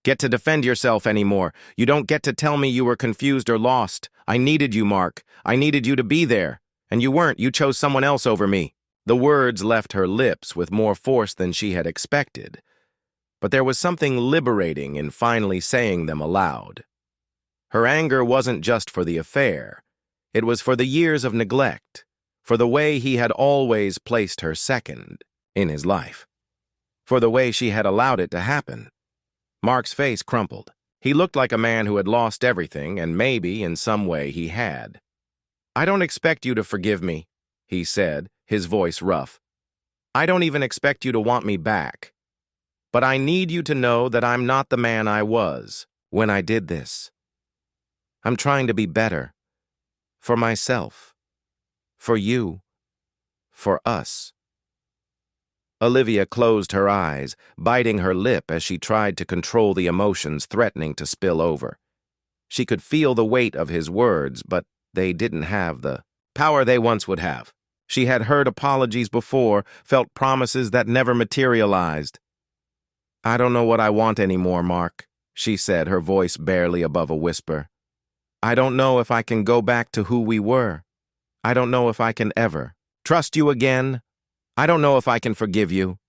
get to defend yourself anymore. You don't get to tell me you were confused or lost. I needed you, Mark. I needed you to be there. And you weren't. You chose someone else over me." The words left her lips with more force than she had expected. But there was something liberating in finally saying them aloud. Her anger wasn't just for the affair. It was for the years of neglect, for the way he had always placed her second in his life, for the way she had allowed it to happen. Mark's face crumpled. He looked like a man who had lost everything, and maybe, in some way, he had. "I don't expect you to forgive me," he said, his voice rough. "I don't even expect you to want me back. But I need you to know that I'm not the man I was when I did this. I'm trying to be better. For myself. For you. For us." Olivia closed her eyes, biting her lip as she tried to control the emotions threatening to spill over. She could feel the weight of his words, but they didn't have the power they once would have. She had heard apologies before, felt promises that never materialized. "I don't know what I want anymore, Mark," she said, her voice barely above a whisper. "I don't know if I can go back to who we were. I don't know if I can ever trust you again. I don't know if I can forgive you."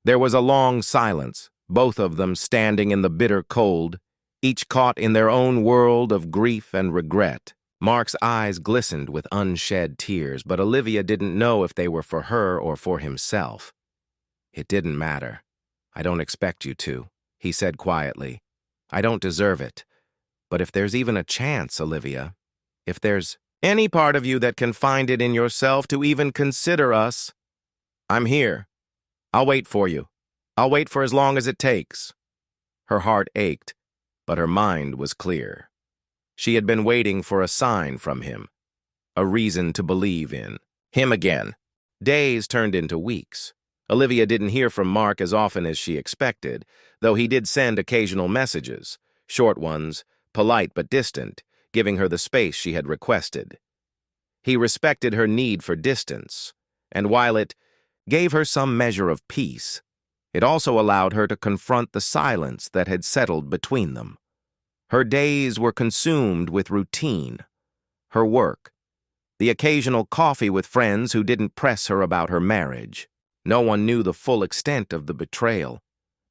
There was a long silence, both of them standing in the bitter cold, each caught in their own world of grief and regret. Mark's eyes glistened with unshed tears, but Olivia didn't know if they were for her or for himself. "It didn't matter. I don't expect you to," he said quietly. "I don't deserve it. But if there's even a chance, Olivia, if there's any part of you that can find it in yourself to even consider us, I'm here. I'll wait for you. I'll wait for as long as it takes." Her heart ached, but her mind was clear. She had been waiting for a sign from him, a reason to believe in him again. Days turned into weeks. Olivia didn't hear from Mark as often as she expected, though he did send occasional messages, short ones, polite but distant, giving her the space she had requested. He respected her need for distance, and while it gave her some measure of peace, it also allowed her to confront the silence that had settled between them. Her days were consumed with routine, her work, the occasional coffee with friends who didn't press her about her marriage. No one knew the full extent of the betrayal,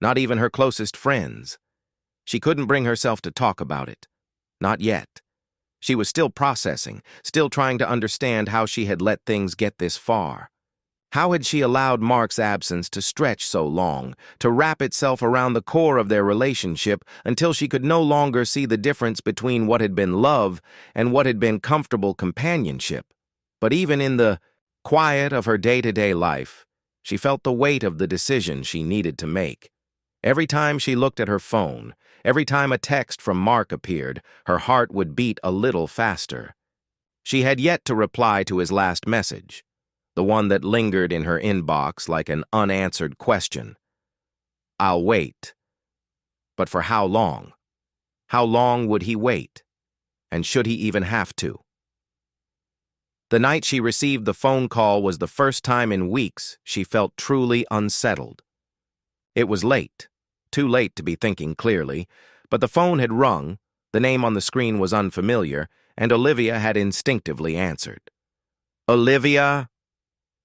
not even her closest friends. She couldn't bring herself to talk about it. Not yet. She was still processing, still trying to understand how she had let things get this far. How had she allowed Mark's absence to stretch so long, to wrap itself around the core of their relationship until she could no longer see the difference between what had been love and what had been comfortable companionship? But even in the quiet of her day-to-day life, she felt the weight of the decision she needed to make. Every time she looked at her phone, every time a text from Mark appeared, her heart would beat a little faster. She had yet to reply to his last message, the one that lingered in her inbox like an unanswered question. "I'll wait." But for how long? How long would he wait? And should he even have to? The night she received the phone call was the first time in weeks she felt truly unsettled. It was late, too late to be thinking clearly, but the phone had rung, the name on the screen was unfamiliar, and Olivia had instinctively answered. "Olivia?"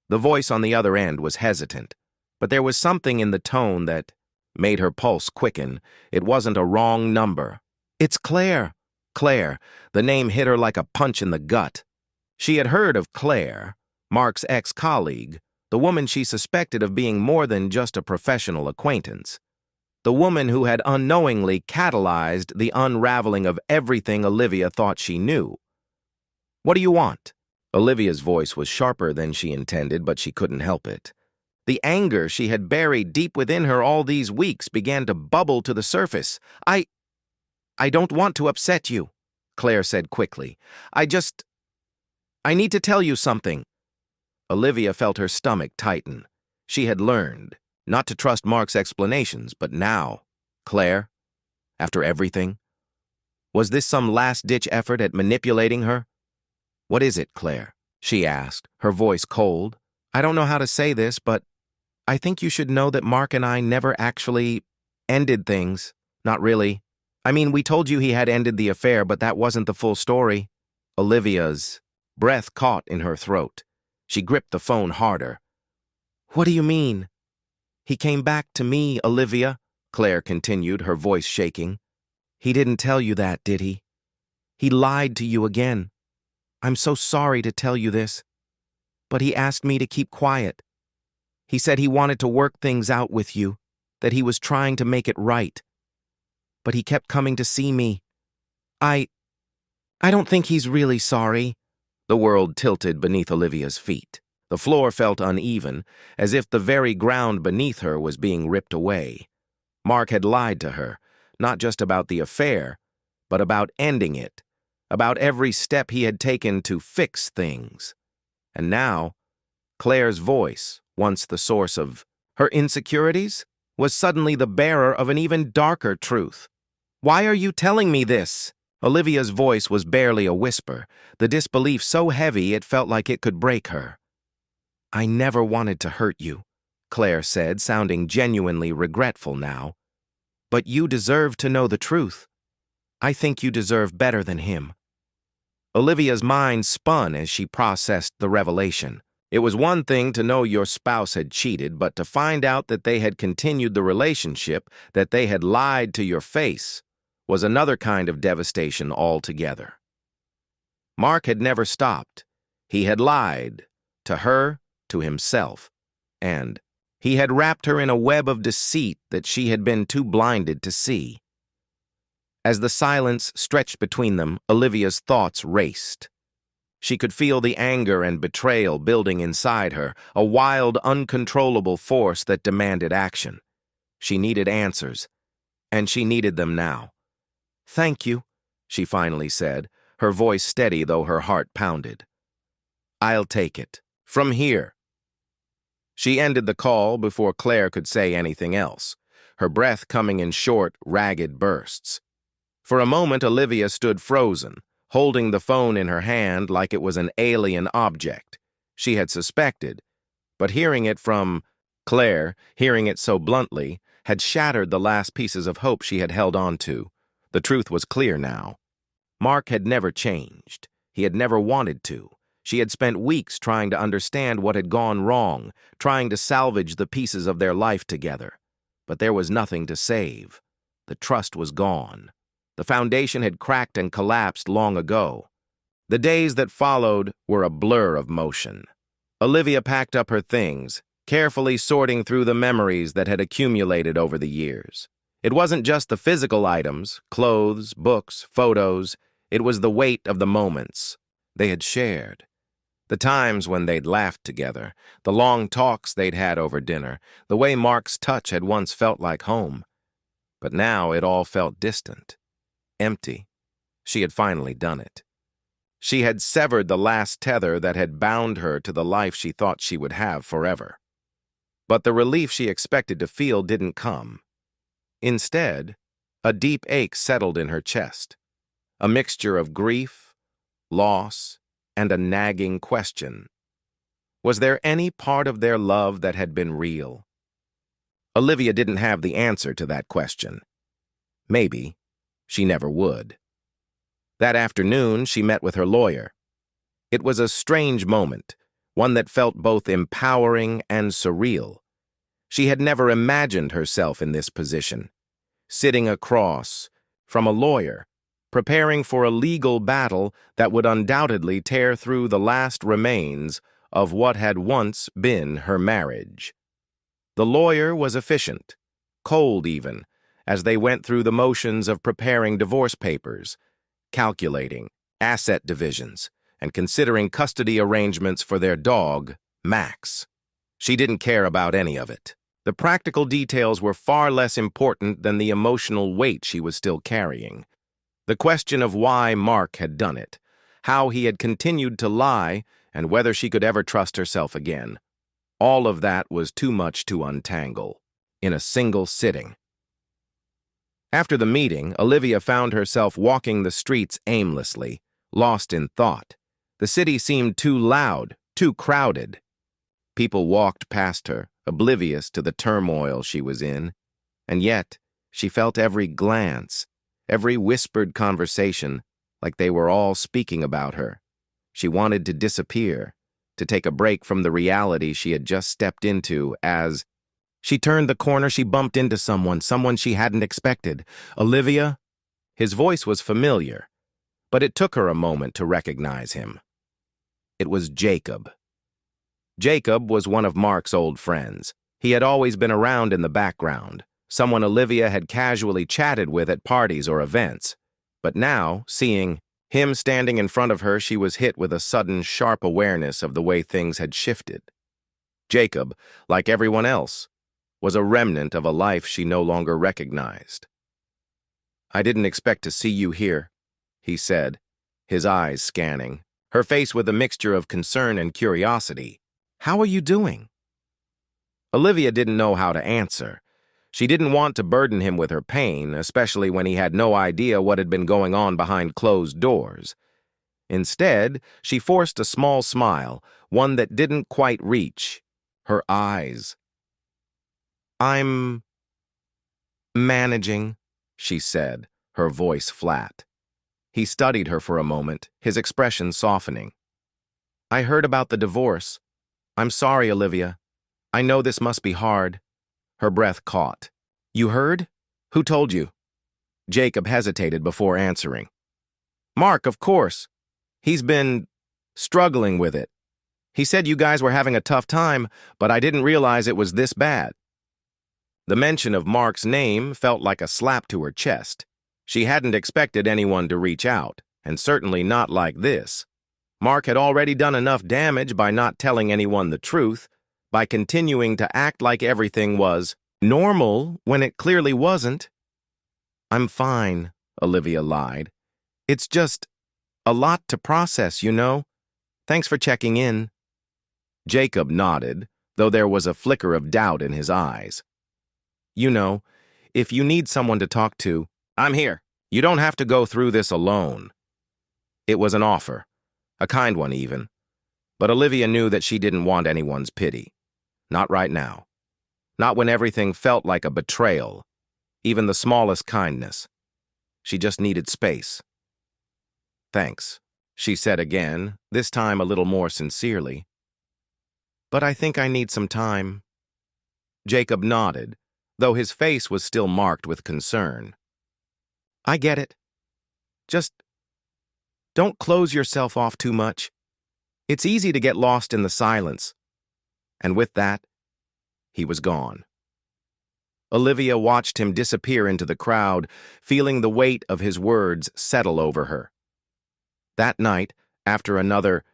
The voice on the other end was hesitant, but there was something in the tone that made her pulse quicken. It wasn't a wrong number. "It's Claire." Claire. The name hit her like a punch in the gut. She had heard of Claire, Mark's ex-colleague, the woman she suspected of being more than just a professional acquaintance. The woman who had unknowingly catalyzed the unraveling of everything Olivia thought she knew. "What do you want?" Olivia's voice was sharper than she intended, but she couldn't help it. The anger she had buried deep within her all these weeks began to bubble to the surface. I don't want to upset you," Claire said quickly. I need to tell you something." Olivia felt her stomach tighten. She had learned not to trust Mark's explanations, but now, Claire, after everything, was this some last-ditch effort at manipulating her? "What is it, Claire?" she asked, her voice cold. "I don't know how to say this, but I think you should know that Mark and I never actually ended things. Not really. I mean, we told you he had ended the affair, but that wasn't the full story." Olivia's breath caught in her throat. She gripped the phone harder. "What do you mean?" "He came back to me, Olivia," Claire continued, her voice shaking. "He didn't tell you that, did he? He lied to you again. I'm so sorry to tell you this, but he asked me to keep quiet. He said he wanted to work things out with you, that he was trying to make it right. But he kept coming to see me. I don't think he's really sorry." The world tilted beneath Olivia's feet. The floor felt uneven, as if the very ground beneath her was being ripped away. Mark had lied to her, not just about the affair, but about ending it, about every step he had taken to fix things. And now, Claire's voice, once the source of her insecurities, was suddenly the bearer of an even darker truth. "Why are you telling me this?" Olivia's voice was barely a whisper, the disbelief so heavy it felt like it could break her. "I never wanted to hurt you," Claire said, sounding genuinely regretful now. "But you deserve to know the truth. I think you deserve better than him." Olivia's mind spun as she processed the revelation. It was one thing to know your spouse had cheated, but to find out that they had continued the relationship, that they had lied to your face, was another kind of devastation altogether. Mark had never stopped. He had lied, to her, to himself, and he had wrapped her in a web of deceit that she had been too blinded to see. As the silence stretched between them, Olivia's thoughts raced. She could feel the anger and betrayal building inside her, a wild, uncontrollable force that demanded action. She needed answers, and she needed them now. "Thank you," she finally said, her voice steady though her heart pounded. "I'll take it. From here." She ended the call before Claire could say anything else, her breath coming in short, ragged bursts. For a moment, Olivia stood frozen, holding the phone in her hand like it was an alien object. She had suspected, but hearing it from Claire, hearing it so bluntly, had shattered the last pieces of hope she had held on to. The truth was clear now. Mark had never changed. He had never wanted to. She had spent weeks trying to understand what had gone wrong, trying to salvage the pieces of their life together. But there was nothing to save. The trust was gone. The foundation had cracked and collapsed long ago. The days that followed were a blur of motion. Olivia packed up her things, carefully sorting through the memories that had accumulated over the years. It wasn't just the physical items, clothes, books, photos. It was the weight of the moments they had shared. The times when they'd laughed together, the long talks they'd had over dinner, the way Mark's touch had once felt like home. But now it all felt distant, empty. She had finally done it. She had severed the last tether that had bound her to the life she thought she would have forever. But the relief she expected to feel didn't come. Instead, a deep ache settled in her chest, a mixture of grief, loss, and a nagging question. Was there any part of their love that had been real? Olivia didn't have the answer to that question. Maybe she never would. That afternoon, she met with her lawyer. It was a strange moment, one that felt both empowering and surreal. She had never imagined herself in this position, sitting across from a lawyer, preparing for a legal battle that would undoubtedly tear through the last remains of what had once been her marriage. The lawyer was efficient, cold even, as they went through the motions of preparing divorce papers, calculating asset divisions, and considering custody arrangements for their dog, Max. She didn't care about any of it. The practical details were far less important than the emotional weight she was still carrying. The question of why Mark had done it, how he had continued to lie, and whether she could ever trust herself again. All of that was too much to untangle in a single sitting. After the meeting, Olivia found herself walking the streets aimlessly, lost in thought. The city seemed too loud, too crowded. People walked past her, oblivious to the turmoil she was in, and yet she felt every glance, every whispered conversation, like they were all speaking about her. She wanted to disappear, to take a break from the reality she had just stepped into. As she turned the corner, she bumped into someone she hadn't expected. Olivia? His voice was familiar, but it took her a moment to recognize him. It was Jacob. Jacob was one of Mark's old friends. He had always been around in the background, someone Olivia had casually chatted with at parties or events. But now, seeing him standing in front of her, she was hit with a sudden, sharp awareness of the way things had shifted. Jacob, like everyone else, was a remnant of a life she no longer recognized. "I didn't expect to see you here," he said, his eyes scanning, her face with a mixture of concern and curiosity. "How are you doing?" Olivia didn't know how to answer. She didn't want to burden him with her pain, especially when he had no idea what had been going on behind closed doors. Instead, she forced a small smile, one that didn't quite reach her eyes. "I'm managing," she said, her voice flat. He studied her for a moment, his expression softening. "I heard about the divorce. I'm sorry, Olivia. I know this must be hard." Her breath caught. "You heard? Who told you?" Jacob hesitated before answering. "Mark, of course. He's been struggling with it. He said you guys were having a tough time, but I didn't realize it was this bad." The mention of Mark's name felt like a slap to her chest. She hadn't expected anyone to reach out, and certainly not like this. Mark had already done enough damage by not telling anyone the truth, by continuing to act like everything was normal when it clearly wasn't. "I'm fine," Olivia lied. "It's just a lot to process, you know. Thanks for checking in." Jacob nodded, though there was a flicker of doubt in his eyes. "You know, if you need someone to talk to, I'm here. You don't have to go through this alone." It was an offer, a kind one even, but Olivia knew that she didn't want anyone's pity. Not right now. Not when everything felt like a betrayal, even the smallest kindness. She just needed space. "Thanks," she said again, this time a little more sincerely. "But I think I need some time." Jacob nodded, though his face was still marked with concern. "I get it. Just don't close yourself off too much. It's easy to get lost in the silence." And with that, he was gone. Olivia watched him disappear into the crowd, feeling the weight of his words settle over her. That night, after another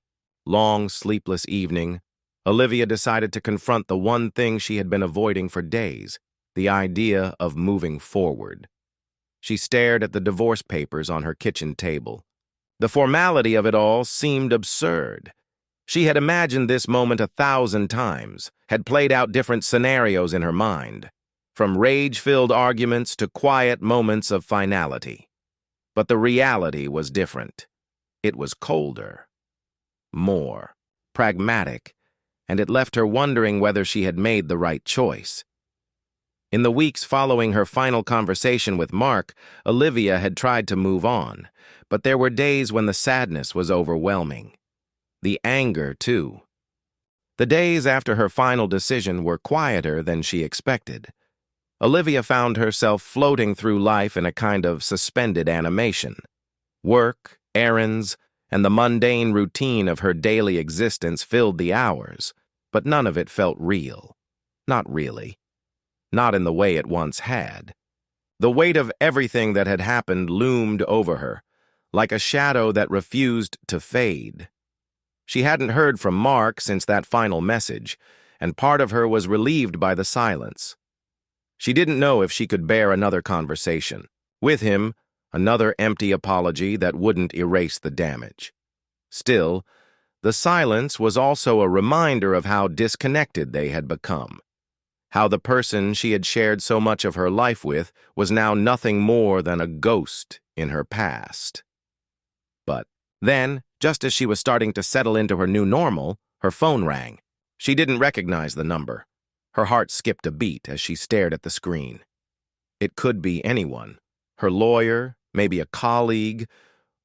long, sleepless evening, Olivia decided to confront the one thing she had been avoiding for days, the idea of moving forward. She stared at the divorce papers on her kitchen table. The formality of it all seemed absurd. She had imagined this moment 1,000 times, had played out different scenarios in her mind, from rage-filled arguments to quiet moments of finality. But the reality was different. It was colder, more pragmatic, and it left her wondering whether she had made the right choice. In the weeks following her final conversation with Mark, Olivia had tried to move on, but there were days when the sadness was overwhelming. The anger, too. The days after her final decision were quieter than she expected. Olivia found herself floating through life in a kind of suspended animation. Work, errands, and the mundane routine of her daily existence filled the hours, but none of it felt real. Not really. Not in the way it once had. The weight of everything that had happened loomed over her, like a shadow that refused to fade. She hadn't heard from Mark since that final message, and part of her was relieved by the silence. She didn't know if she could bear another conversation. With him, another empty apology that wouldn't erase the damage. Still, the silence was also a reminder of how disconnected they had become. How the person she had shared so much of her life with was now nothing more than a ghost in her past. But then, just as she was starting to settle into her new normal, her phone rang. She didn't recognize the number. Her heart skipped a beat as she stared at the screen. It could be anyone. Her lawyer, maybe a colleague,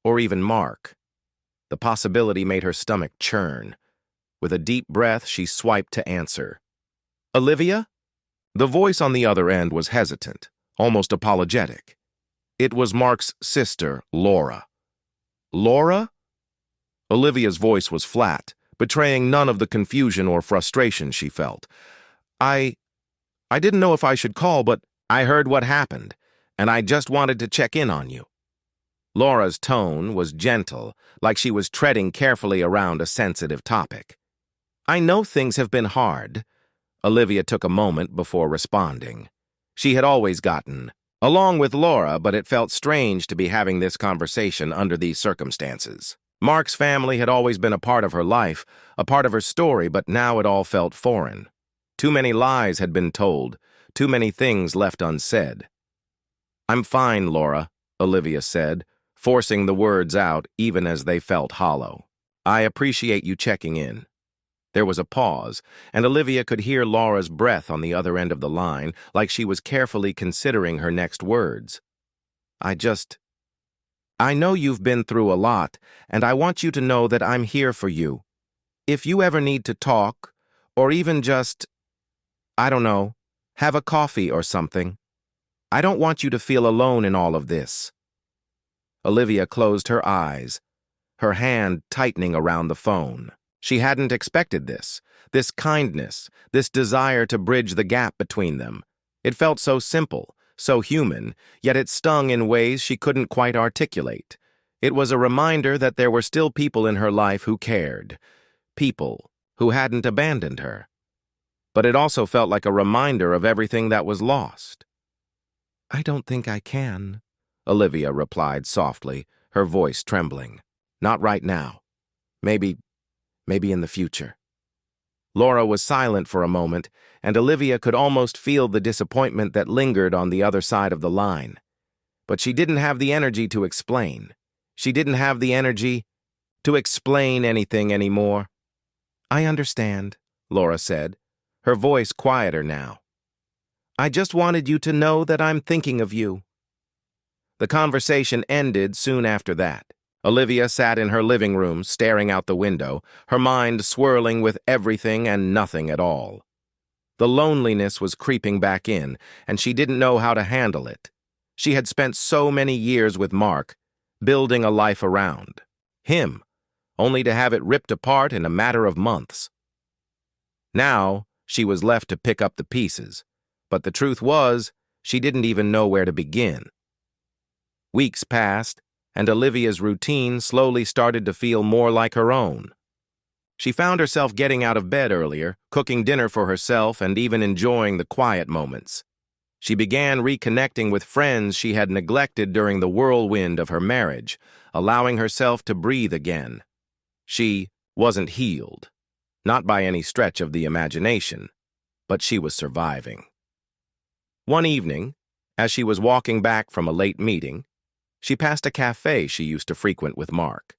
or even Mark. The possibility made her stomach churn. With a deep breath, she swiped to answer. "Olivia?" The voice on the other end was hesitant, almost apologetic. It was Mark's sister, Laura. "Laura?" Olivia's voice was flat, betraying none of the confusion or frustration she felt. I didn't know if I should call, but I heard what happened, and I just wanted to check in on you." Laura's tone was gentle, like she was treading carefully around a sensitive topic. "I know things have been hard." Olivia took a moment before responding. She had always gotten along with Laura, but it felt strange to be having this conversation under these circumstances. Mark's family had always been a part of her life, a part of her story, but now it all felt foreign. Too many lies had been told, too many things left unsaid. "I'm fine, Laura," Olivia said, forcing the words out even as they felt hollow. "I appreciate you checking in." There was a pause, and Olivia could hear Laura's breath on the other end of the line, like she was carefully considering her next words. I know you've been through a lot, and I want you to know that I'm here for you. If you ever need to talk, or even just, I don't know, have a coffee or something, I don't want you to feel alone in all of this." Olivia closed her eyes, her hand tightening around the phone. She hadn't expected this kindness, this desire to bridge the gap between them. It felt so simple, so human, yet it stung in ways she couldn't quite articulate. It was a reminder that there were still people in her life who cared, people who hadn't abandoned her. But it also felt like a reminder of everything that was lost. "I don't think I can," Olivia replied softly, her voice trembling. "Not right now. Maybe in the future." Laura was silent for a moment, and Olivia could almost feel the disappointment that lingered on the other side of the line. But she didn't have the energy to explain. She didn't have the energy to explain anything anymore. "I understand," Laura said, her voice quieter now. "I just wanted you to know that I'm thinking of you." The conversation ended soon after that. Olivia sat in her living room, staring out the window, her mind swirling with everything and nothing at all. The loneliness was creeping back in, and she didn't know how to handle it. She had spent so many years with Mark, building a life around him, only to have it ripped apart in a matter of months. Now, she was left to pick up the pieces, but the truth was, she didn't even know where to begin. Weeks passed, and Olivia's routine slowly started to feel more like her own. She found herself getting out of bed earlier, cooking dinner for herself, and even enjoying the quiet moments. She began reconnecting with friends she had neglected during the whirlwind of her marriage, allowing herself to breathe again. She wasn't healed, not by any stretch of the imagination, but she was surviving. One evening, as she was walking back from a late meeting, she passed a cafe she used to frequent with Mark.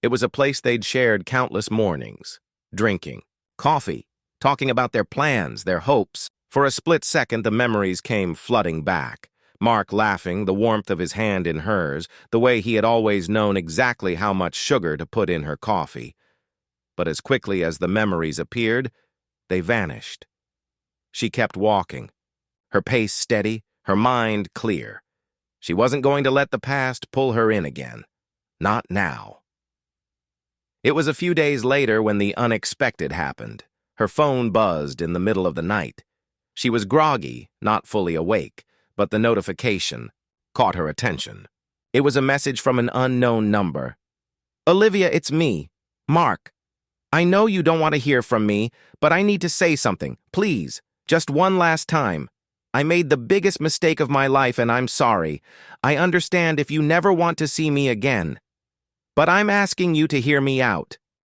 It was a place they'd shared countless mornings, drinking, coffee, talking about their plans, their hopes. For a split second, the memories came flooding back. Mark laughing, the warmth of his hand in hers, the way he had always known exactly how much sugar to put in her coffee. But as quickly as the memories appeared, they vanished. She kept walking, her pace steady, her mind clear. She wasn't going to let the past pull her in again. Not now. It was a few days later when the unexpected happened. Her phone buzzed in the middle of the night. She was groggy, not fully awake, but the notification caught her attention. It was a message from an unknown number. "Olivia, it's me, Mark. I know you don't want to hear from me, but I need to say something, please, just one last time. I made the biggest mistake of my life and I'm sorry. I understand if you never want to see me again. But I'm asking you to hear me out.